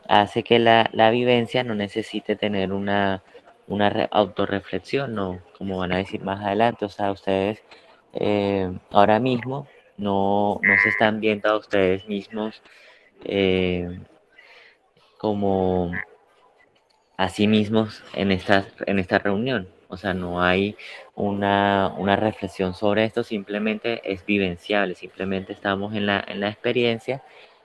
hace que la vivencia no necesite tener una autorreflexión, ¿no? Como van a decir más adelante, o sea, ustedes ahora mismo no se están viendo a ustedes mismos eh, como a sí mismos en esta reunión. O sea, no hay una reflexión sobre esto, simplemente es vivenciable, simplemente estamos en la experiencia,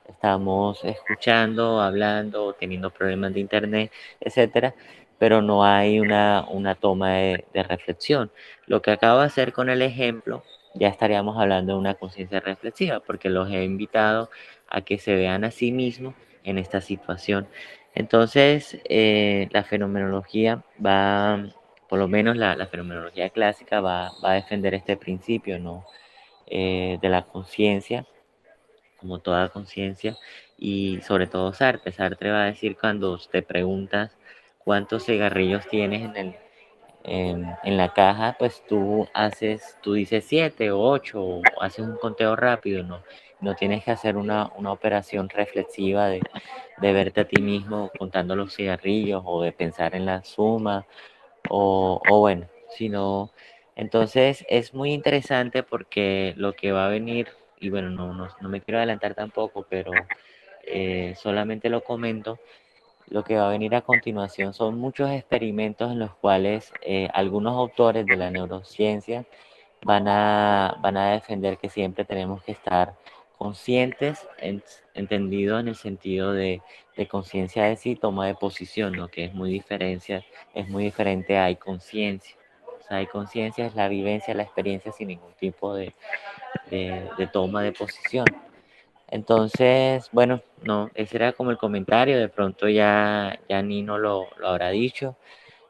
estamos escuchando, hablando, teniendo problemas de internet, etcétera, pero no hay una toma de reflexión. Lo que acabo de hacer con el ejemplo, ya estaríamos hablando de una conciencia reflexiva, porque los he invitado a que se vean a sí mismos en esta situación. Entonces, la fenomenología va, por lo menos la fenomenología clásica va a defender este principio, ¿no? De la conciencia, como toda conciencia, y sobre todo Sartre. Sartre va a decir cuando te preguntas cuántos cigarrillos tienes en la caja, pues tú dices 7 o 8, o haces un conteo rápido, ¿no? No tienes que hacer una operación reflexiva de verte a ti mismo contando los cigarrillos o de pensar en la suma o bueno, sino entonces es muy interesante porque lo que va a venir, y bueno, no me quiero adelantar tampoco, pero solamente lo comento, lo que va a venir a continuación son muchos experimentos en los cuales algunos autores de la neurociencia van a defender que siempre tenemos que estar conscientes, entendido en el sentido de conciencia de sí, toma de posición, ¿no? Que es muy diferente a hay conciencia. O sea, hay conciencia es la vivencia, la experiencia sin ningún tipo de toma de posición. Entonces, bueno, no, ese era como el comentario, de pronto ya Nino lo habrá dicho.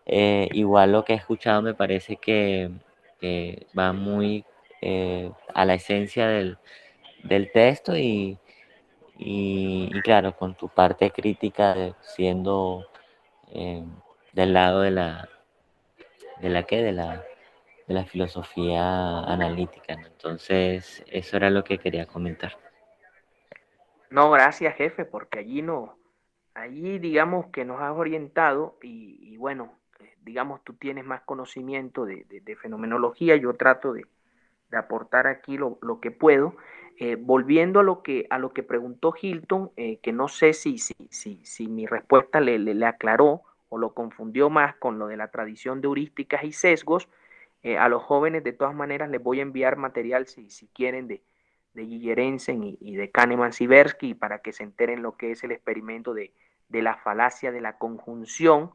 Igual lo que he escuchado me parece que va muy a la esencia del texto y claro, con tu parte crítica siendo eh, del lado de la que de la filosofía analítica, ¿no? Entonces, eso era lo que quería comentar. No, gracias, jefe, porque allí digamos que nos has orientado y bueno, digamos tú tienes más conocimiento de fenomenología, yo trato de aportar aquí lo que puedo. Volviendo a lo que preguntó Hilton, que no sé si mi respuesta le aclaró o lo confundió más con lo de la tradición de heurísticas y sesgos, a los jóvenes de todas maneras les voy a enviar material si quieren de Gigerensen y de Kahneman-Tversky para que se enteren lo que es el experimento de la falacia de la conjunción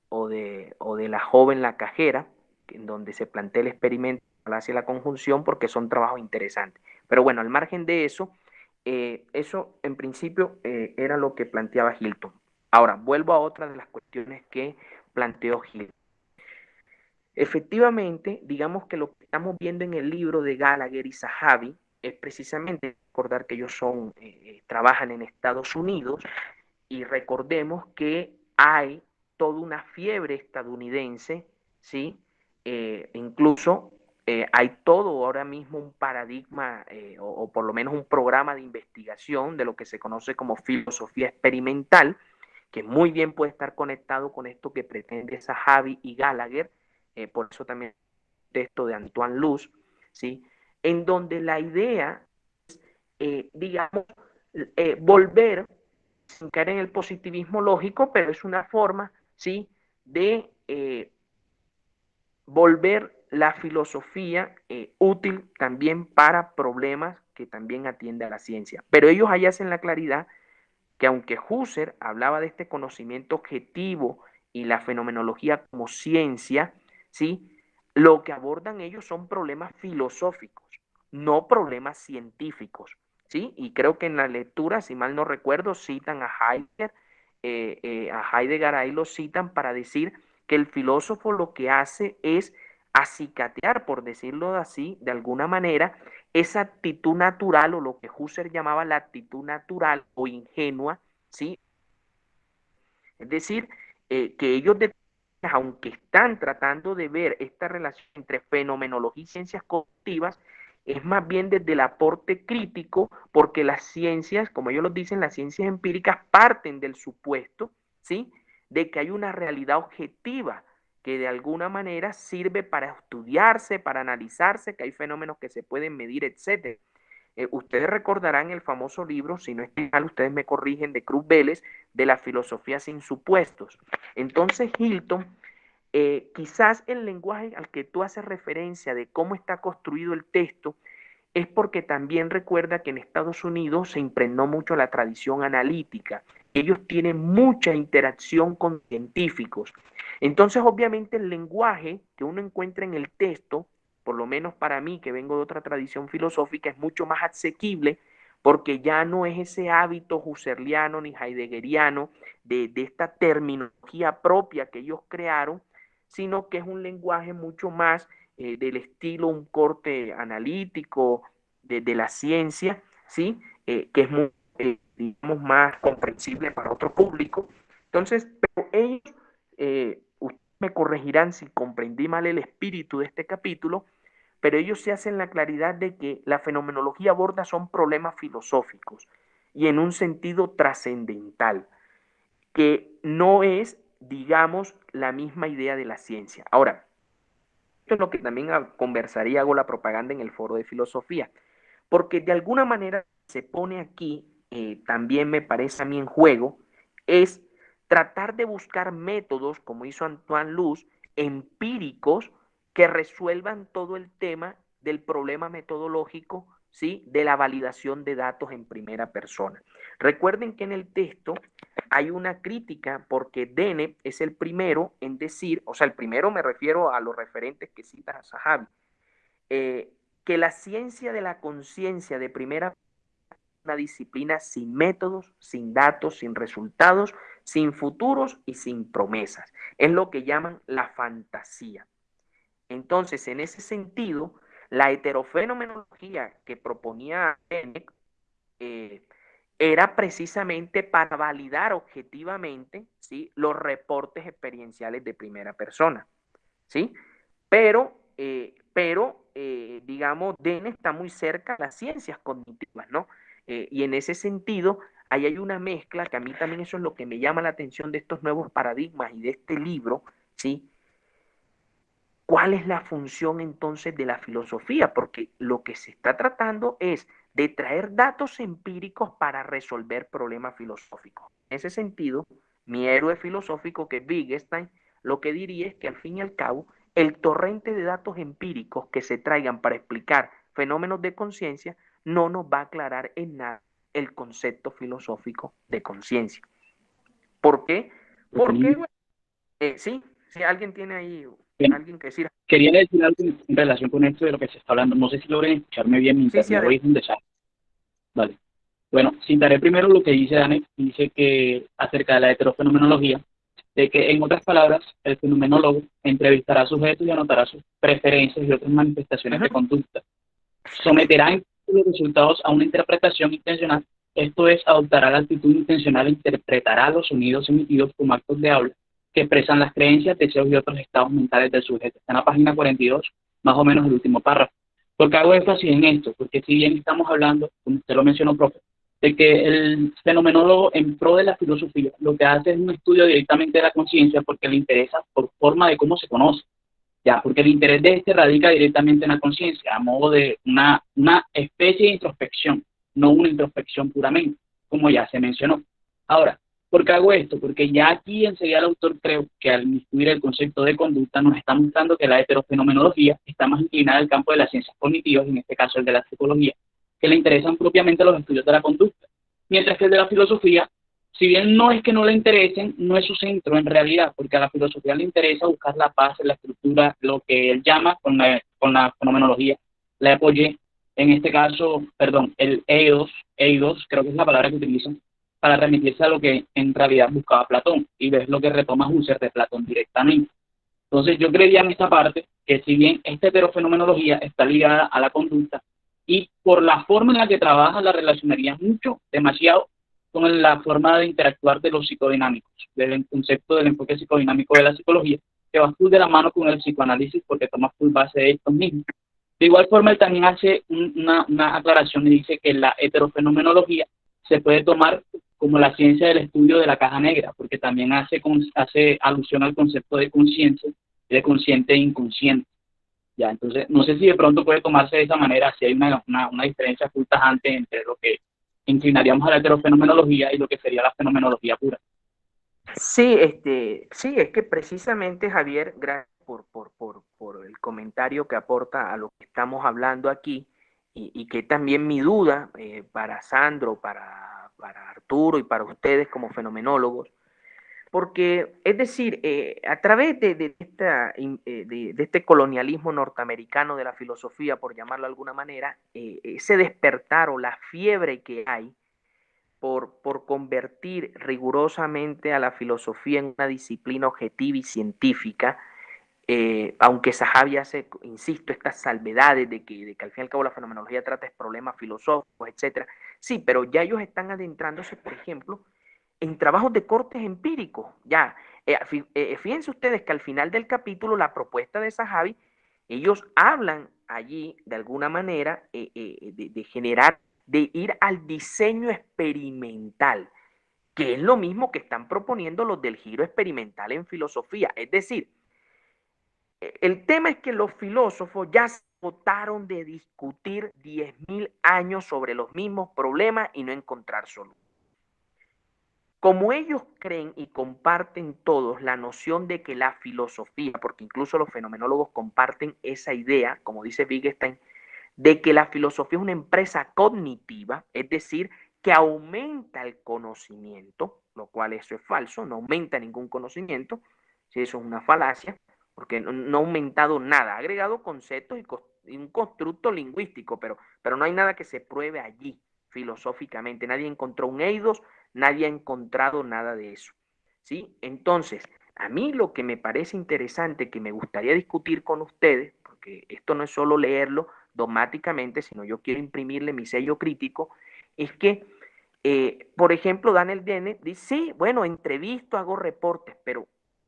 o de la joven la cajera, en donde se plantea el experimento de la falacia de la conjunción, porque son trabajos interesantes. Pero bueno, al margen de eso, eso en principio era lo que planteaba Hilton. Ahora, vuelvo a otra de las cuestiones que planteó Hilton. Efectivamente, digamos que lo que estamos viendo en el libro de Gallagher y Zahavi es precisamente recordar que ellos trabajan en Estados Unidos, y recordemos que hay toda una fiebre estadounidense, ¿sí? Incluso hay todo ahora mismo un paradigma o por lo menos un programa de investigación de lo que se conoce como filosofía experimental, que muy bien puede estar conectado con esto que pretende Zahavi y Gallagher, por eso también el texto de Antoine Luz, ¿sí? En donde la idea es, digamos, volver, sin caer en el positivismo lógico, pero es una forma, ¿sí?, de volver la filosofía útil también para problemas que también atiende a la ciencia. Pero ellos allá hacen la claridad que aunque Husserl hablaba de este conocimiento objetivo y la fenomenología como ciencia, ¿sí?, lo que abordan ellos son problemas filosóficos, no problemas científicos, ¿sí? Y creo que en la lectura, si mal no recuerdo, citan a Heidegger ahí lo citan para decir que el filósofo lo que hace es acicatear, por decirlo así, de alguna manera, esa actitud natural o lo que Husserl llamaba la actitud natural o ingenua, ¿sí? Es decir, que ellos, aunque están tratando de ver esta relación entre fenomenología y ciencias cognitivas, es más bien desde el aporte crítico, porque las ciencias, como ellos lo dicen, las ciencias empíricas parten del supuesto, ¿sí?, de que hay una realidad objetiva que de alguna manera sirve para estudiarse, para analizarse, que hay fenómenos que se pueden medir, etc. Ustedes recordarán el famoso libro, si no es mal, ustedes me corrigen, de Cruz Vélez, de la filosofía sin supuestos. Entonces, Hilton, quizás el lenguaje al que tú haces referencia de cómo está construido el texto es porque también recuerda que en Estados Unidos se impregnó mucho la tradición analítica. Ellos tienen mucha interacción con científicos. Entonces, obviamente, el lenguaje que uno encuentra en el texto, por lo menos para mí, que vengo de otra tradición filosófica, es mucho más asequible porque ya no es ese hábito husserliano ni heideggeriano de esta terminología propia que ellos crearon, sino que es un lenguaje mucho más del estilo, un corte analítico de la ciencia, ¿sí? Que es muy, digamos, más comprensible para otro público. Entonces, pero ellos, ustedes me corregirán si comprendí mal el espíritu de este capítulo, pero ellos se hacen la claridad de que la fenomenología aborda son problemas filosóficos y en un sentido trascendental, que no es, digamos, la misma idea de la ciencia. Ahora, esto es lo que también conversaría, hago la propaganda en el foro de filosofía, porque de alguna manera se pone aquí, también me parece a mí en juego, es tratar de buscar métodos, como hizo Antoine Luz, empíricos, que resuelvan todo el tema del problema metodológico, ¿sí?, de la validación de datos en primera persona. Recuerden que en el texto hay una crítica porque Dennett es el primero en decir, o sea, el primero me refiero a los referentes que cita a Zahavi, que la ciencia de la conciencia de primera una disciplina sin métodos, sin datos, sin resultados, sin futuros y sin promesas. Es lo que llaman la fantasía. Entonces, en ese sentido, la heterofenomenología que proponía Dennett era precisamente para validar objetivamente, ¿sí?, los reportes experienciales de primera persona, ¿sí? Pero digamos, Dennett está muy cerca de las ciencias cognitivas, ¿no? Y en ese sentido, ahí hay una mezcla que a mí también eso es lo que me llama la atención de estos nuevos paradigmas y de este libro, ¿sí? ¿Cuál es la función entonces de la filosofía? Porque lo que se está tratando es de traer datos empíricos para resolver problemas filosóficos. En ese sentido, mi héroe filosófico, que es Wittgenstein, lo que diría es que al fin y al cabo, el torrente de datos empíricos que se traigan para explicar fenómenos de conciencia no nos va a aclarar en nada el concepto filosófico de conciencia. ¿Por qué? Porque, sí, si alguien tiene ahí, alguien que decir. Quería decir algo en relación con esto de lo que se está hablando. No sé si logren escucharme bien mi internet. Hoy es un desastre. Vale. Bueno, citaré primero lo que dice Dennett. Dice que acerca de la heterofenomenología, de que en otras palabras, el fenomenólogo entrevistará a sujetos y anotará sus preferencias y otras manifestaciones de conducta. Someterá los resultados a una interpretación intencional, esto es, adoptará la actitud intencional e interpretará los sonidos emitidos como actos de habla que expresan las creencias, deseos y otros estados mentales del sujeto. Está en la página 42, más o menos el último párrafo. ¿Por qué hago énfasis en esto? Porque si bien estamos hablando, como usted lo mencionó, profe, de que el fenomenólogo en pro de la filosofía lo que hace es un estudio directamente de la conciencia porque le interesa por forma de cómo se conoce, ya, porque el interés de este radica directamente en la conciencia, a modo de una especie de introspección, no una introspección puramente, como ya se mencionó. Ahora, ¿por qué hago esto? Porque ya aquí enseguida el autor creo que al incluir el concepto de conducta nos está mostrando que la heterofenomenología está más inclinada al campo de las ciencias cognitivas, en este caso el de la psicología, que le interesan propiamente los estudios de la conducta, mientras que el de la filosofía, si bien no es que no le interesen, no es su centro en realidad, porque a la filosofía le interesa buscar la paz, la estructura, lo que él llama con la fenomenología, la apoye, en este caso, perdón, el eidos, creo que es la palabra que utilizan, para remitirse a lo que en realidad buscaba Platón, y ves lo que retoma Husserl de Platón directamente. Entonces yo creería en esta parte que si bien esta heterofenomenología está ligada a la conducta, y por la forma en la que trabaja la relacionaría mucho, demasiado, con la forma de interactuar de los psicodinámicos, del concepto del enfoque psicodinámico de la psicología, que va full de la mano con el psicoanálisis porque toma full base de estos mismos. De igual forma, él también hace una aclaración y dice que la heterofenomenología se puede tomar como la ciencia del estudio de la caja negra, porque también hace alusión al concepto de conciencia, de consciente e inconsciente. Ya, entonces, no sé si de pronto puede tomarse de esa manera, si hay una diferencia full tajante entre lo que inclinaríamos a la heterofenomenología y lo que sería la fenomenología pura. Sí, sí, es que precisamente, Javier, gracias por el comentario que aporta a lo que estamos hablando aquí, y que también mi duda para Sandro, para Arturo y para ustedes como fenomenólogos, porque, es decir, a través de este colonialismo norteamericano de la filosofía, por llamarlo de alguna manera, ese despertar o la fiebre que hay por convertir rigurosamente a la filosofía en una disciplina objetiva y científica, aunque Sahabi hace, insisto, estas salvedades de que al fin y al cabo la fenomenología trata de problemas filosóficos, etc. Sí, pero ya ellos están adentrándose, por ejemplo, en trabajos de cortes empíricos. Ya, fíjense ustedes que al final del capítulo, la propuesta de Sahabi, ellos hablan allí de alguna manera de generar, de ir al diseño experimental, que es lo mismo que están proponiendo los del giro experimental en filosofía. Es decir, el tema es que los filósofos ya se agotaron de discutir 10.000 años sobre los mismos problemas y no encontrar solución. Como ellos creen y comparten todos la noción de que la filosofía, porque incluso los fenomenólogos comparten esa idea, como dice Wittgenstein, de que la filosofía es una empresa cognitiva, es decir, que aumenta el conocimiento, lo cual eso es falso, no aumenta ningún conocimiento, si eso es una falacia, porque no ha aumentado nada, ha agregado conceptos y un constructo lingüístico, pero no hay nada que se pruebe allí filosóficamente, nadie encontró un eidos, nadie ha encontrado nada de eso, ¿sí? Entonces, a mí lo que me parece interesante, que me gustaría discutir con ustedes, porque esto no es solo leerlo dogmáticamente, sino yo quiero imprimirle mi sello crítico, es que, por ejemplo, Daniel Dennett dice, sí, bueno, entrevisto, hago reportes, pero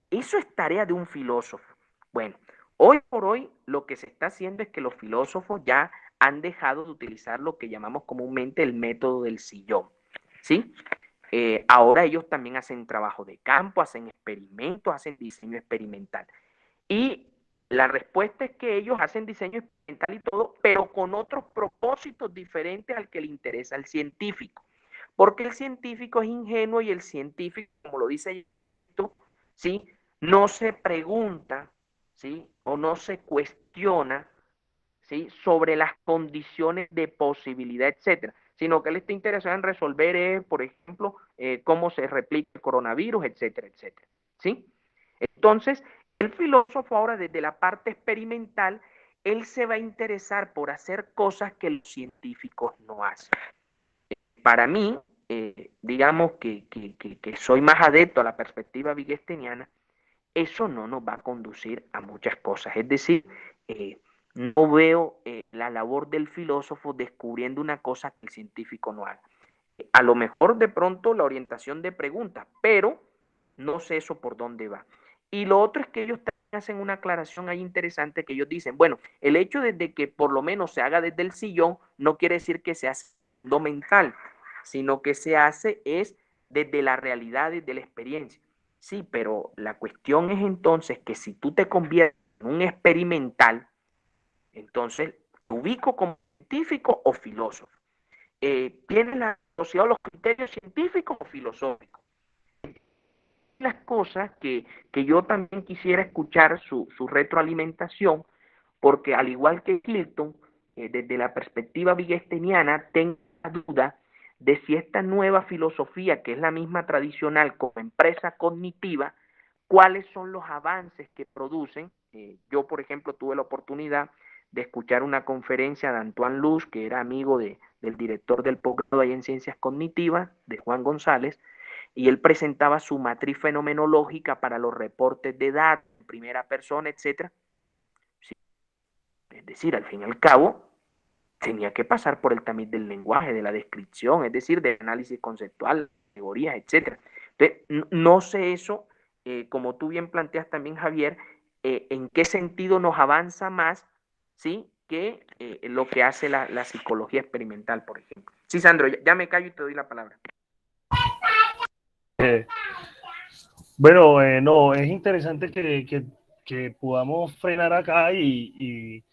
eso es tarea de un filósofo. Bueno, hoy por hoy lo que se está haciendo es que los filósofos ya han dejado de utilizar lo que llamamos comúnmente el método del sillón, ¿sí? Ahora ellos también hacen trabajo de campo, hacen experimentos, hacen diseño experimental. Y la respuesta es que ellos hacen diseño experimental y todo, pero con otros propósitos diferentes al que le interesa al científico. Porque el científico es ingenuo y el científico, como lo dice esto, ¿sí? No se pregunta, ¿sí? O no se cuestiona, ¿sí? Sobre las condiciones de posibilidad, etcétera, sino que él está interesado en resolver, por ejemplo, cómo se replica el coronavirus, etcétera, etcétera, ¿sí? Entonces, el filósofo ahora desde la parte experimental, él se va a interesar por hacer cosas que los científicos no hacen. Para mí, digamos que soy más adepto a la perspectiva wittgensteiniana, eso no nos va a conducir a muchas cosas. Es decir, no veo la labor del filósofo descubriendo una cosa que el científico no haga. A lo mejor de pronto la orientación de preguntas, pero no sé eso por dónde va. Y lo otro es que ellos también hacen una aclaración ahí interesante que ellos dicen, bueno, el hecho de que por lo menos se haga desde el sillón no quiere decir que se hace lo mental, sino que se hace es desde la realidad, desde la experiencia. Sí, pero la cuestión es entonces que si tú te conviertes en un experimental, entonces te ubico como científico o filósofo. ¿Tienes asociado los criterios científicos o filosóficos? Las cosas que yo también quisiera escuchar su retroalimentación, porque al igual que Hilton, desde la perspectiva wittgensteiniana, tengo la duda de si esta nueva filosofía, que es la misma tradicional como empresa cognitiva, cuáles son los avances que producen. Yo, por ejemplo, tuve la oportunidad de escuchar una conferencia de Antoine Luz, que era amigo del director del posgrado ahí en Ciencias Cognitivas, de Juan González, y él presentaba su matriz fenomenológica para los reportes de datos, primera persona, etcétera. Sí, es decir, al fin y al cabo, tenía que pasar por el tamiz del lenguaje, de la descripción, es decir, del análisis conceptual, categorías, etcétera. Entonces, no sé eso, como tú bien planteas también, Javier, en qué sentido nos avanza más, ¿sí? Que lo que hace la psicología experimental, por ejemplo. Sí, Sandro, ya me callo y te doy la palabra. Bueno, no, es interesante que podamos frenar acá y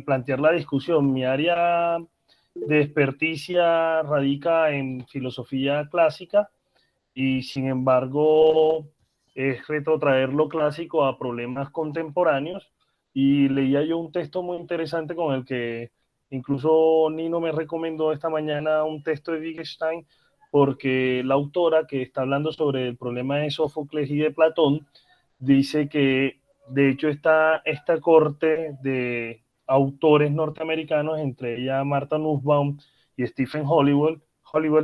plantear la discusión. Mi área de experticia radica en filosofía clásica y sin embargo es retrotraer lo clásico a problemas contemporáneos, y leía yo un texto muy interesante con el que incluso Nino me recomendó esta mañana, un texto de Wittgenstein, porque la autora, que está hablando sobre el problema de Sófocles y de Platón, dice que de hecho está esta corte de autores norteamericanos, entre ellas Martha Nussbaum y Stephen Holliwell,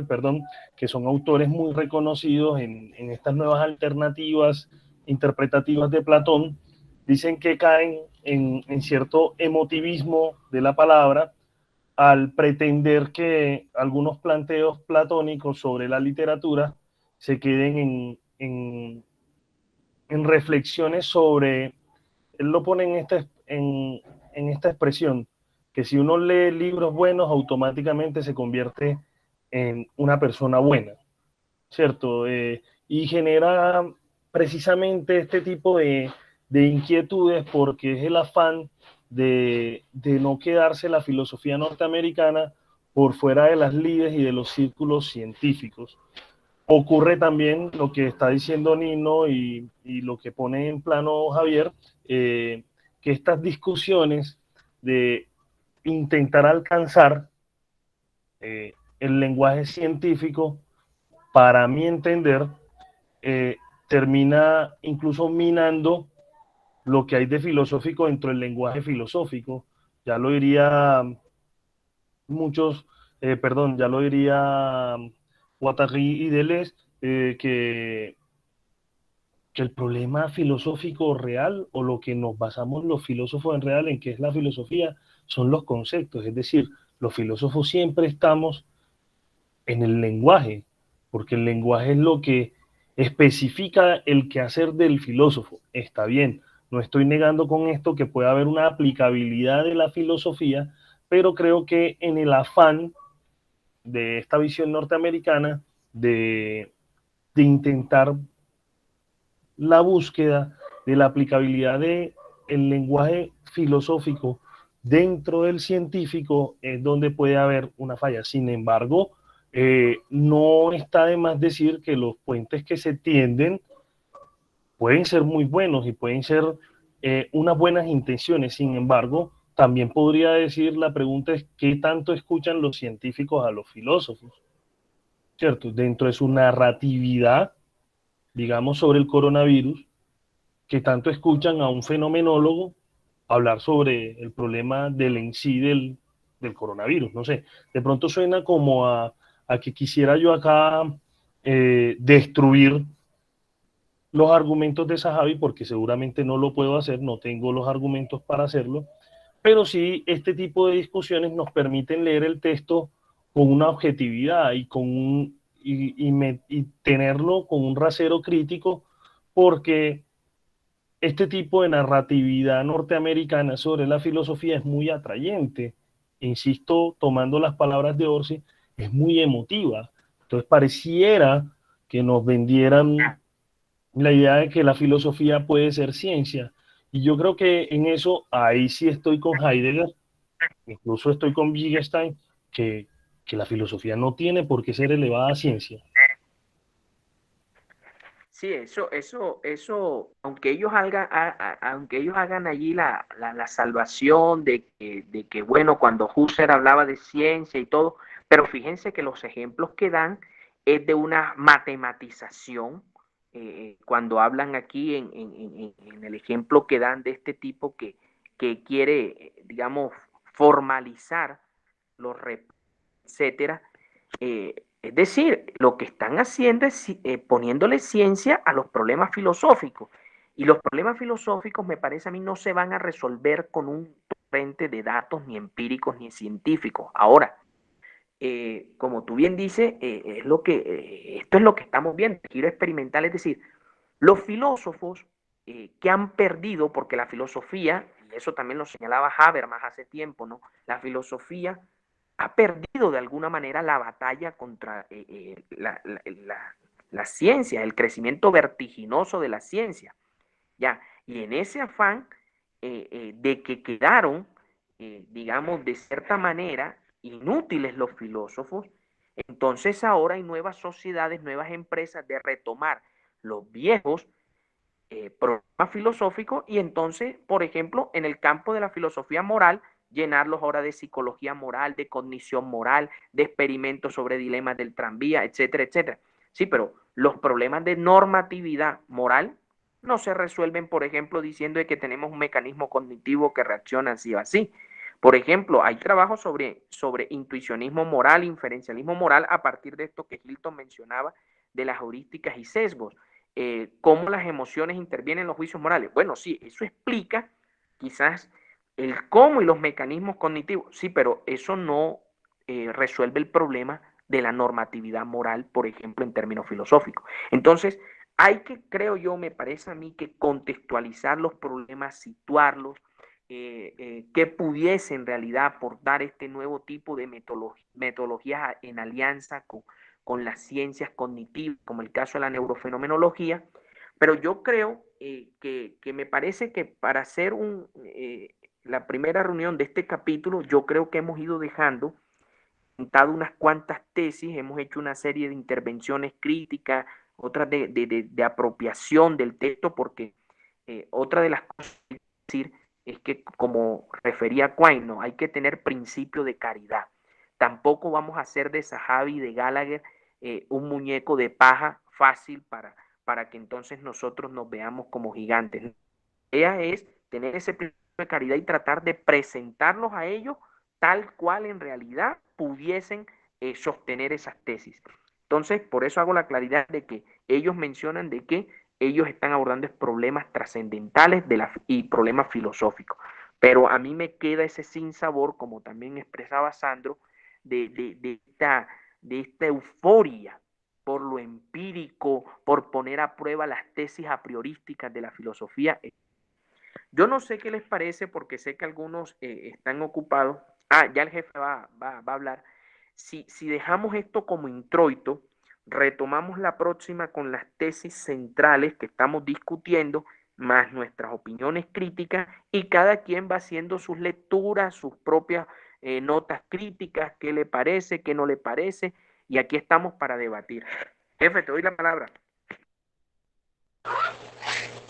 perdón, que son autores muy reconocidos en estas nuevas alternativas interpretativas de Platón. Dicen que caen en cierto emotivismo de la palabra al pretender que algunos planteos platónicos sobre la literatura se queden en reflexiones sobre, él lo pone en esta expresión, que si uno lee libros buenos, automáticamente se convierte en una persona buena, ¿cierto? Y genera precisamente este tipo de inquietudes porque es el afán de no quedarse la filosofía norteamericana por fuera de las lides y de los círculos científicos. Ocurre también lo que está diciendo Nino y lo que pone en plano Javier, que estas discusiones de intentar alcanzar el lenguaje científico, para mi entender, termina incluso minando lo que hay de filosófico dentro del lenguaje filosófico. Ya lo diría ya lo diría Guattari y Deleuze, que el problema filosófico real, o lo que nos basamos los filósofos en real en que es la filosofía, son los conceptos. Es decir, los filósofos siempre estamos en el lenguaje, porque el lenguaje es lo que especifica el quehacer del filósofo. Está bien, no estoy negando con esto que pueda haber una aplicabilidad de la filosofía, pero creo que en el afán de esta visión norteamericana de intentar la búsqueda de la aplicabilidad del lenguaje filosófico dentro del científico es donde puede haber una falla. Sin embargo, no está de más decir que los puentes que se tienden pueden ser muy buenos y pueden ser unas buenas intenciones. Sin embargo, también podría decir, la pregunta es ¿qué tanto escuchan los científicos a los filósofos? ¿Cierto? Dentro de su narratividad, digamos, sobre el coronavirus, que tanto escuchan a un fenomenólogo hablar sobre el problema del en sí del coronavirus. No sé, de pronto suena como a que quisiera yo acá destruir los argumentos de Sahabi, porque seguramente no lo puedo hacer, no tengo los argumentos para hacerlo, pero sí este tipo de discusiones nos permiten leer el texto con una objetividad y, y tenerlo con un rasero crítico, porque este tipo de narratividad norteamericana sobre la filosofía es muy atrayente. Insisto, tomando las palabras de Orsi, es muy emotiva. Entonces pareciera que nos vendieran la idea de que la filosofía puede ser ciencia. Y yo creo que en eso, ahí sí estoy con Heidegger, incluso estoy con Wittgenstein, que la filosofía no tiene por qué ser elevada a ciencia. Sí, aunque ellos hagan allí la salvación de que, bueno, cuando Husserl hablaba de ciencia y todo, pero fíjense que los ejemplos que dan es de una matematización, cuando hablan aquí en el ejemplo que dan de este tipo que quiere, digamos, formalizar los rep, etcétera. Es decir, lo que están haciendo es poniéndole ciencia a los problemas filosóficos. Y los problemas filosóficos, me parece a mí, no se van a resolver con un torrente de datos ni empíricos ni científicos. Ahora, como tú bien dices, esto es lo que estamos viendo, el giro experimental, es decir, los filósofos que han perdido, porque la filosofía, y eso también lo señalaba Habermas hace tiempo, ¿no? La filosofía ha perdido de alguna manera la batalla contra la ciencia, el crecimiento vertiginoso de la ciencia. ¿Ya? Y en ese afán de que quedaron, digamos, de cierta manera, inútiles los filósofos, entonces ahora hay nuevas sociedades, nuevas empresas de retomar los viejos problemas filosóficos y entonces, por ejemplo, en el campo de la filosofía moral, llenarlos ahora de psicología moral, de cognición moral, de experimentos sobre dilemas del tranvía, etcétera, etcétera. Sí, pero los problemas de normatividad moral no se resuelven, por ejemplo, diciendo que tenemos un mecanismo cognitivo que reacciona así o así. Por ejemplo, hay trabajos sobre intuicionismo moral, inferencialismo moral, a partir de esto que Hilton mencionaba, de las heurísticas y sesgos. Cómo las emociones intervienen en los juicios morales. Bueno, sí, eso explica quizás el cómo y los mecanismos cognitivos, sí, pero eso no resuelve el problema de la normatividad moral, por ejemplo, en términos filosóficos. Entonces, hay que, creo yo, me parece a mí, que contextualizar los problemas, situarlos, que pudiese en realidad aportar este nuevo tipo de metodologías en alianza con las ciencias cognitivas, como el caso de la neurofenomenología, pero yo creo que me parece que para hacer la primera reunión de este capítulo, yo creo que hemos ido dejando unas cuantas tesis, hemos hecho una serie de intervenciones críticas, otras de apropiación del texto, porque otra de las cosas que hay que decir es que, como refería Quine, ¿no? Hay que tener principio de caridad. Tampoco vamos a hacer de Zahavi y de Gallagher un muñeco de paja fácil para que entonces nosotros nos veamos como gigantes. La idea es tener ese principio de caridad y tratar de presentarlos a ellos tal cual en realidad pudiesen sostener esas tesis. Entonces, por eso hago la claridad de que ellos mencionan de que ellos están abordando problemas trascendentales y problemas filosóficos. Pero a mí me queda ese sinsabor, como también expresaba Sandro, de esta euforia por lo empírico, por poner a prueba las tesis a priorísticas de la filosofía. Yo no sé qué les parece, porque sé que algunos están ocupados. Ya el jefe va a hablar. Si dejamos esto como introito, retomamos la próxima con las tesis centrales que estamos discutiendo, más nuestras opiniones críticas, y cada quien va haciendo sus lecturas, sus propias notas críticas, qué le parece, qué no le parece, y aquí estamos para debatir. Jefe, te doy la palabra.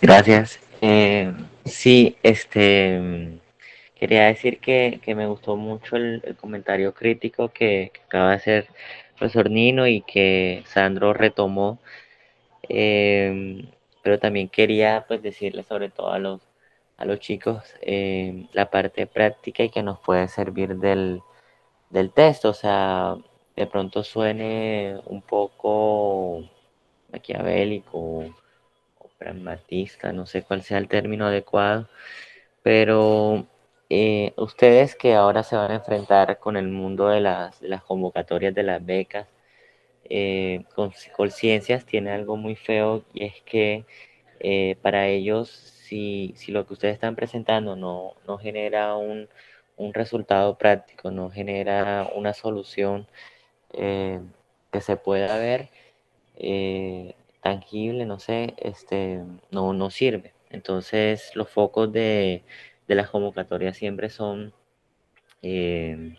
Gracias. Sí, quería decir que me gustó mucho el comentario crítico que acaba de hacer el profesor Nino y que Sandro retomó. Pero también quería pues decirle sobre todo a los chicos la parte práctica y que nos puede servir del texto. O sea, de pronto suene un poco maquiavélico o pragmatista, no sé cuál sea el término adecuado, pero ustedes que ahora se van a enfrentar con el mundo de las convocatorias de las becas, con ciencias tiene algo muy feo y es que para ellos, si lo que ustedes están presentando no genera un resultado práctico, no genera una solución que se pueda ver, tangible, no sé, no sirve. Entonces, los focos de las convocatorias siempre son eh,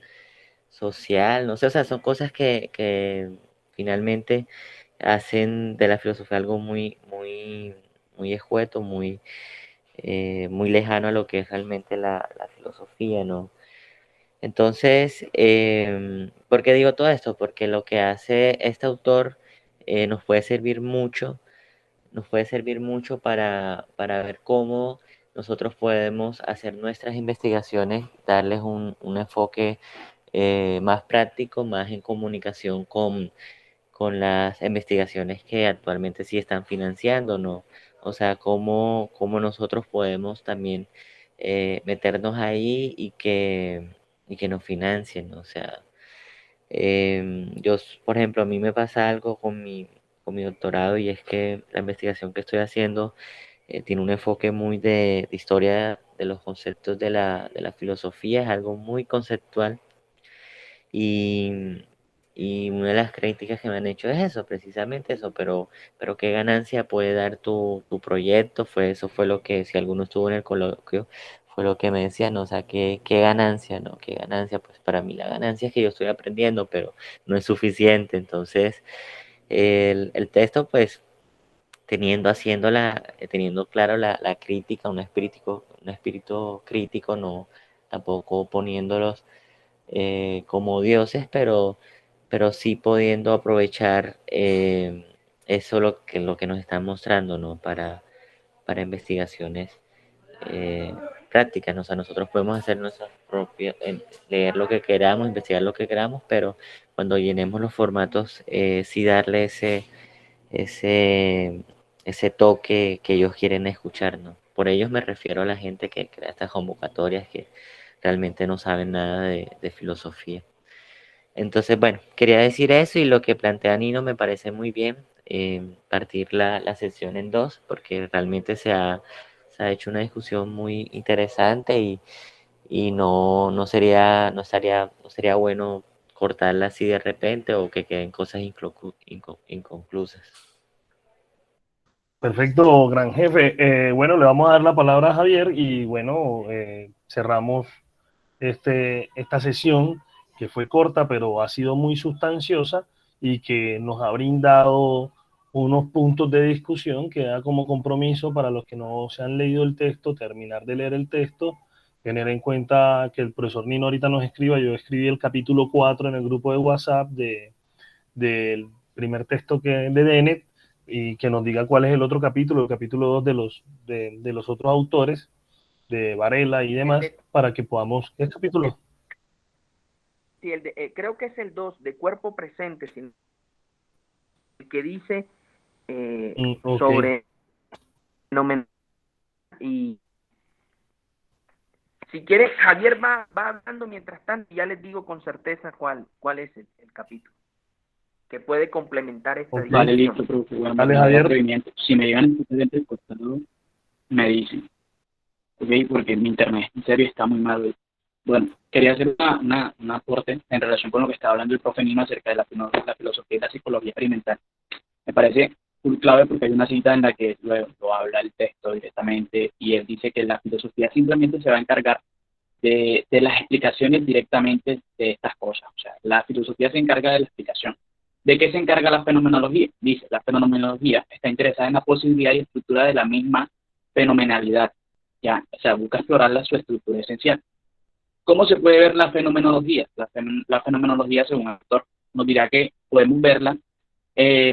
social, no sé, o sea, son cosas que finalmente hacen de la filosofía algo muy escueto, muy lejano a lo que es realmente la filosofía, ¿no? Entonces, ¿por qué digo todo esto? Porque lo que hace este autor nos puede servir mucho, para ver cómo nosotros podemos hacer nuestras investigaciones, darles un enfoque más práctico, más en comunicación con las investigaciones que actualmente sí están financiando, ¿no? O sea, cómo nosotros podemos también meternos ahí y que nos financien, ¿no? O sea, por ejemplo, a mí me pasa algo con mi doctorado y es que la investigación que estoy haciendo tiene un enfoque muy de historia de los conceptos de la filosofía, es algo muy conceptual y, y una de las críticas que me han hecho es eso, precisamente eso, pero qué ganancia puede dar tu proyecto, eso fue lo que, si alguno estuvo en el coloquio, fue lo que me decían, ¿no? O sea, qué ganancia, ¿no? Qué ganancia, pues para mí la ganancia es que yo estoy aprendiendo, pero no es suficiente, entonces el texto, pues, teniendo claro la crítica, un espíritu crítico, no, tampoco poniéndolos como dioses, pero sí pudiendo aprovechar eso lo que nos están mostrando, ¿no? Para investigaciones prácticas, ¿no? O sea, nosotros podemos hacer nuestras propias, leer lo que queramos, investigar lo que queramos, pero cuando llenemos los formatos, sí darle ese, ese toque que ellos quieren escuchar, ¿no? Por ellos me refiero a la gente que crea estas convocatorias que realmente no saben nada de filosofía. Entonces, bueno, quería decir eso y lo que plantea Nino me parece muy bien, partir la sesión en dos, porque realmente se ha hecho una discusión muy interesante y no sería bueno cortarla así de repente o que queden cosas inconclusas. Perfecto, gran jefe. Bueno, le vamos a dar la palabra a Javier y bueno, cerramos esta sesión que fue corta, pero ha sido muy sustanciosa y que nos ha brindado unos puntos de discusión que da como compromiso para los que no se han leído el texto, terminar de leer el texto, tener en cuenta que el profesor Nino ahorita nos escriba, yo escribí el capítulo 4 en el grupo de WhatsApp del primer texto de Dennett y que nos diga cuál es el otro capítulo, el capítulo 2 de los otros autores, de Varela y demás, para que podamos... ¿Qué capítulo? Sí, creo que es el 2 de cuerpo presente, el que dice Okay. sobre fenómenos. Y si quieres, Javier va hablando mientras tanto y ya les digo con certeza cuál es el capítulo que puede complementar esta Okay. Vale, discusión. listo, profe. Bueno, Dale, no hay Javier. atrevimiento. Si me llegan antecedentes cortados, me dicen, ¿ok? Porque mi internet, en serio, está muy mal hoy. Bueno, quería hacer un aporte en relación con lo que estaba hablando el profe Nino acerca de la filosofía y la psicología experimental. Me parece muy clave porque hay una cita en la que lo habla el texto directamente y él dice que la filosofía simplemente se va a encargar de las explicaciones directamente de estas cosas. O sea, la filosofía se encarga de la explicación. ¿De qué se encarga la fenomenología? Dice, la fenomenología está interesada en la posibilidad y estructura de la misma fenomenalidad. Ya, o sea, busca explorarla su estructura esencial. ¿Cómo se puede ver la fenomenología? La fenomenología, según el autor, nos dirá que podemos verla,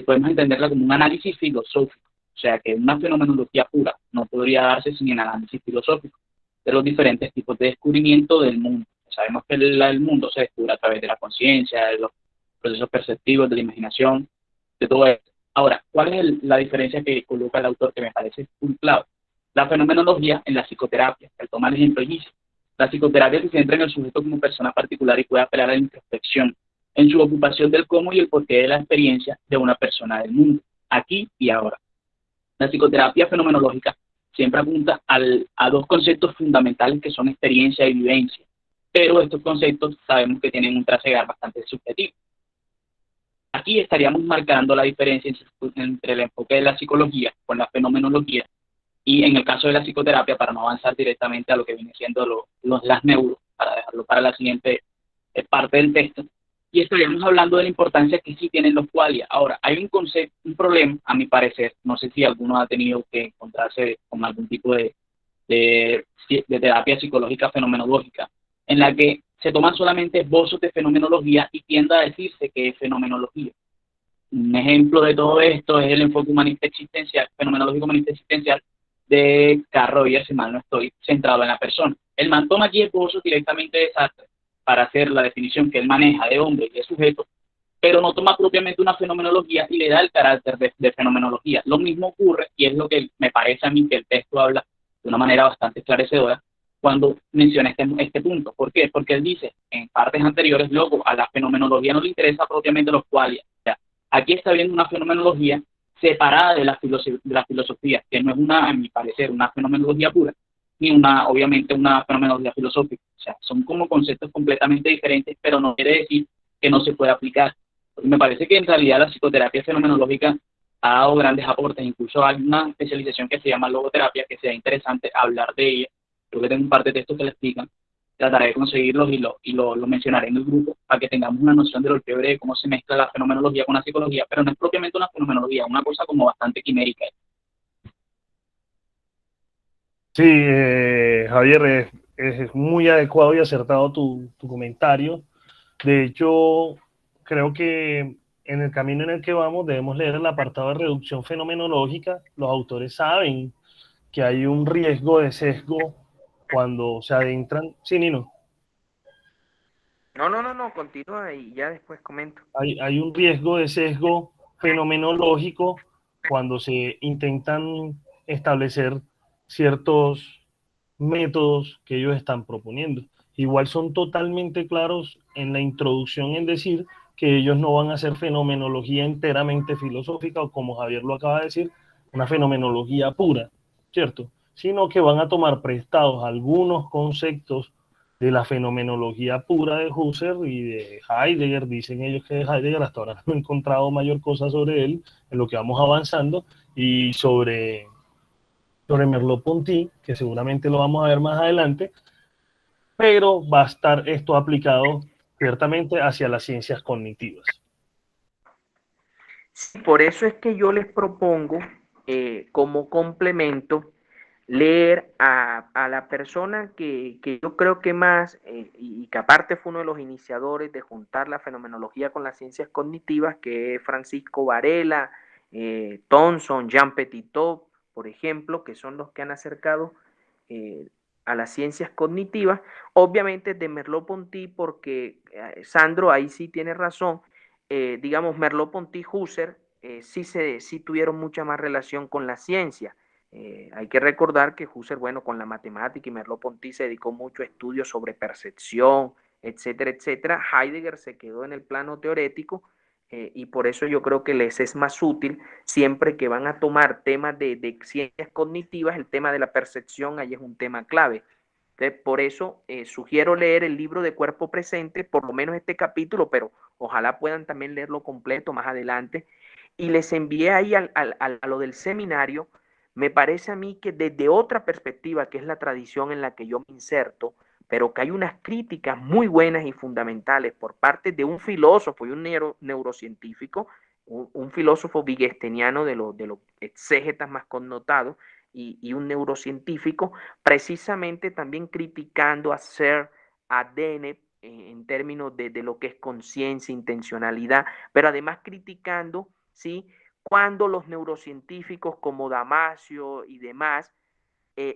podemos entenderla como un análisis filosófico. O sea, que una fenomenología pura no podría darse sin el análisis filosófico de los diferentes tipos de descubrimiento del mundo. Sabemos que el mundo se descubre a través de la conciencia, de los procesos perceptivos, de la imaginación, de todo esto. Ahora, ¿cuál es la diferencia que coloca el autor que me parece muy clave? La fenomenología en la psicoterapia, él toma el ejemplo y dice, La psicoterapia se centra en el sujeto como persona particular y puede apelar a la introspección, en su ocupación del cómo y el porqué de la experiencia de una persona del mundo, aquí y ahora. La psicoterapia fenomenológica siempre apunta a dos conceptos fundamentales que son experiencia y vivencia, pero estos conceptos sabemos que tienen un trasegar bastante subjetivo. Aquí estaríamos marcando la diferencia entre el enfoque de la psicología con la fenomenología y en el caso de la psicoterapia, para no avanzar directamente a lo que viene siendo las neuros, para dejarlo para la siguiente parte del texto, y estaríamos hablando de la importancia que sí tienen los qualia. Ahora, hay un problema, a mi parecer, no sé si alguno ha tenido que encontrarse con algún tipo de terapia psicológica fenomenológica, en la que se toman solamente esbozos de fenomenología y tiende a decirse que es fenomenología. Un ejemplo de todo esto es el enfoque humanista existencial, fenomenológico humanista existencial de Carl Rogers, si mal no estoy, centrado en la persona. El man toma aquí esbozos directamente de Sartre para hacer la definición que él maneja de hombre y de sujeto, pero no toma propiamente una fenomenología y le da el carácter de fenomenología. Lo mismo ocurre, y es lo que me parece a mí que el texto habla de una manera bastante esclarecedora, cuando menciona este punto. ¿Por qué? Porque él dice en partes anteriores, luego a la fenomenología no le interesa propiamente los qualia. O sea, aquí está viendo una fenomenología separada de la filosofía, que no es a mi parecer, una fenomenología pura, ni obviamente una fenomenología filosófica. O sea, son como conceptos completamente diferentes, pero no quiere decir que no se pueda aplicar. Porque me parece que en realidad la psicoterapia fenomenológica ha dado grandes aportes, incluso hay una especialización que se llama logoterapia, que sería interesante hablar de ella. Creo que tengo un par de textos que le explican. Trataré de conseguirlos y lo mencionaré en el grupo para que tengamos una noción de lo chévere de cómo se mezcla la fenomenología con la psicología, pero no es propiamente una fenomenología, una cosa como bastante quimérica. Sí, Javier, es muy adecuado y acertado tu comentario. De hecho, creo que en el camino en el que vamos debemos leer el apartado de reducción fenomenológica. Los autores saben que hay un riesgo de sesgo cuando se adentran. Sí, Nino. No, continúa y ya después comento. Hay un riesgo de sesgo fenomenológico cuando se intentan establecer ciertos métodos que ellos están proponiendo. Igual son totalmente claros en la introducción en decir que ellos no van a hacer fenomenología enteramente filosófica o, como Javier lo acaba de decir, una fenomenología pura, ¿cierto? Sino que van a tomar prestados algunos conceptos de la fenomenología pura de Husserl y de Heidegger. Dicen ellos que de Heidegger hasta ahora no he encontrado mayor cosa sobre él, en lo que vamos avanzando, y sobre Merleau-Ponty, que seguramente lo vamos a ver más adelante, pero va a estar esto aplicado ciertamente hacia las ciencias cognitivas. Sí, por eso es que yo les propongo como complemento leer a la persona que yo creo que más, y que aparte fue uno de los iniciadores de juntar la fenomenología con las ciencias cognitivas, que es Francisco Varela, Thomson, Jean Petitot, por ejemplo, que son los que han acercado a las ciencias cognitivas. Obviamente de Merleau-Ponty, porque Sandro ahí sí tiene razón, digamos Merleau-Ponty y Husserl sí tuvieron mucha más relación con la ciencia. Hay que recordar que Husserl, bueno, con la matemática, y Merleau-Ponty se dedicó mucho a estudios sobre percepción, etcétera, etcétera. Heidegger se quedó en el plano teorético, y por eso yo creo que les es más útil siempre que van a tomar temas de ciencias cognitivas, el tema de la percepción ahí es un tema clave. Entonces, por eso sugiero leer el libro de Cuerpo Presente, por lo menos este capítulo, pero ojalá puedan también leerlo completo más adelante. Y les envié ahí a lo del seminario. Me parece a mí que desde otra perspectiva, que es la tradición en la que yo me inserto, pero que hay unas críticas muy buenas y fundamentales por parte de un filósofo y un neurocientífico, un filósofo wittgensteiniano de los exégetas más connotados, y un neurocientífico, precisamente también criticando a Searle, a Dennett, en términos de lo que es conciencia, intencionalidad, pero además criticando, ¿sí?, cuando los neurocientíficos como Damasio y demás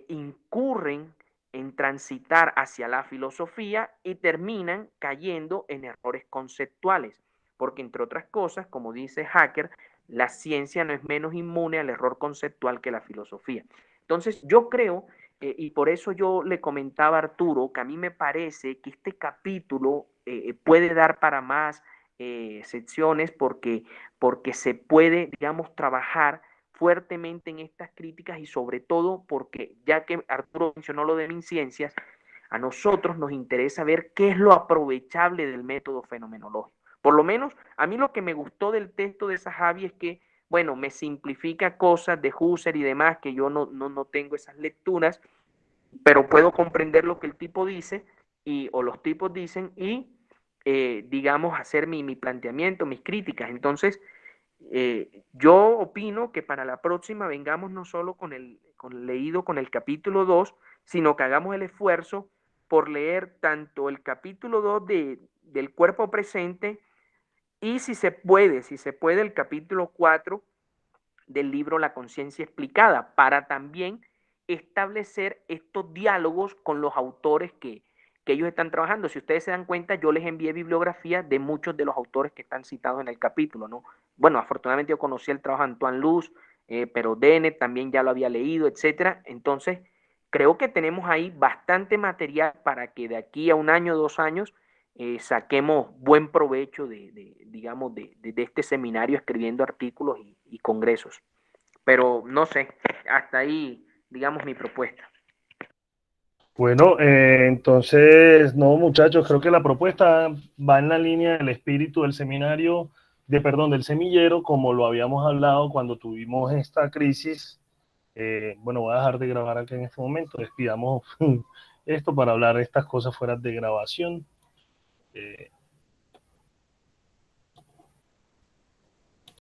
incurren en transitar hacia la filosofía y terminan cayendo en errores conceptuales, porque entre otras cosas, como dice Hacker, la ciencia no es menos inmune al error conceptual que la filosofía. Entonces, yo creo y por eso yo le comentaba a Arturo que a mí me parece que este capítulo puede dar para más secciones porque se puede, digamos, trabajar fuertemente en estas críticas y sobre todo porque, ya que Arturo mencionó lo de MinCiencias, a nosotros nos interesa ver qué es lo aprovechable del método fenomenológico. Por lo menos, a mí lo que me gustó del texto de Zahavi es que, bueno, me simplifica cosas de Husserl y demás, que yo no tengo esas lecturas, pero puedo comprender lo que el tipo dice o los tipos dicen y, digamos, hacer mi planteamiento, mis críticas. Entonces, yo opino que para la próxima vengamos no solo con el capítulo 2, sino que hagamos el esfuerzo por leer tanto el capítulo 2 del cuerpo presente y si se puede el capítulo 4 del libro La conciencia explicada, para también establecer estos diálogos con los autores que ellos están trabajando. Si ustedes se dan cuenta, yo les envié bibliografía de muchos de los autores que están citados en el capítulo, ¿no? Bueno, afortunadamente yo conocí el trabajo de Antoine Luz, pero Dennett también ya lo había leído, etcétera. Entonces, creo que tenemos ahí bastante material para que de aquí a un año, 2 años, saquemos buen provecho digamos, de este seminario escribiendo artículos y congresos. Pero no sé, hasta ahí, digamos, mi propuesta. Bueno, entonces, no, muchachos, creo que la propuesta va en la línea del espíritu del seminario, del semillero, como lo habíamos hablado cuando tuvimos esta crisis. Bueno, voy a dejar de grabar aquí en este momento, despidamos esto para hablar de estas cosas fuera de grabación.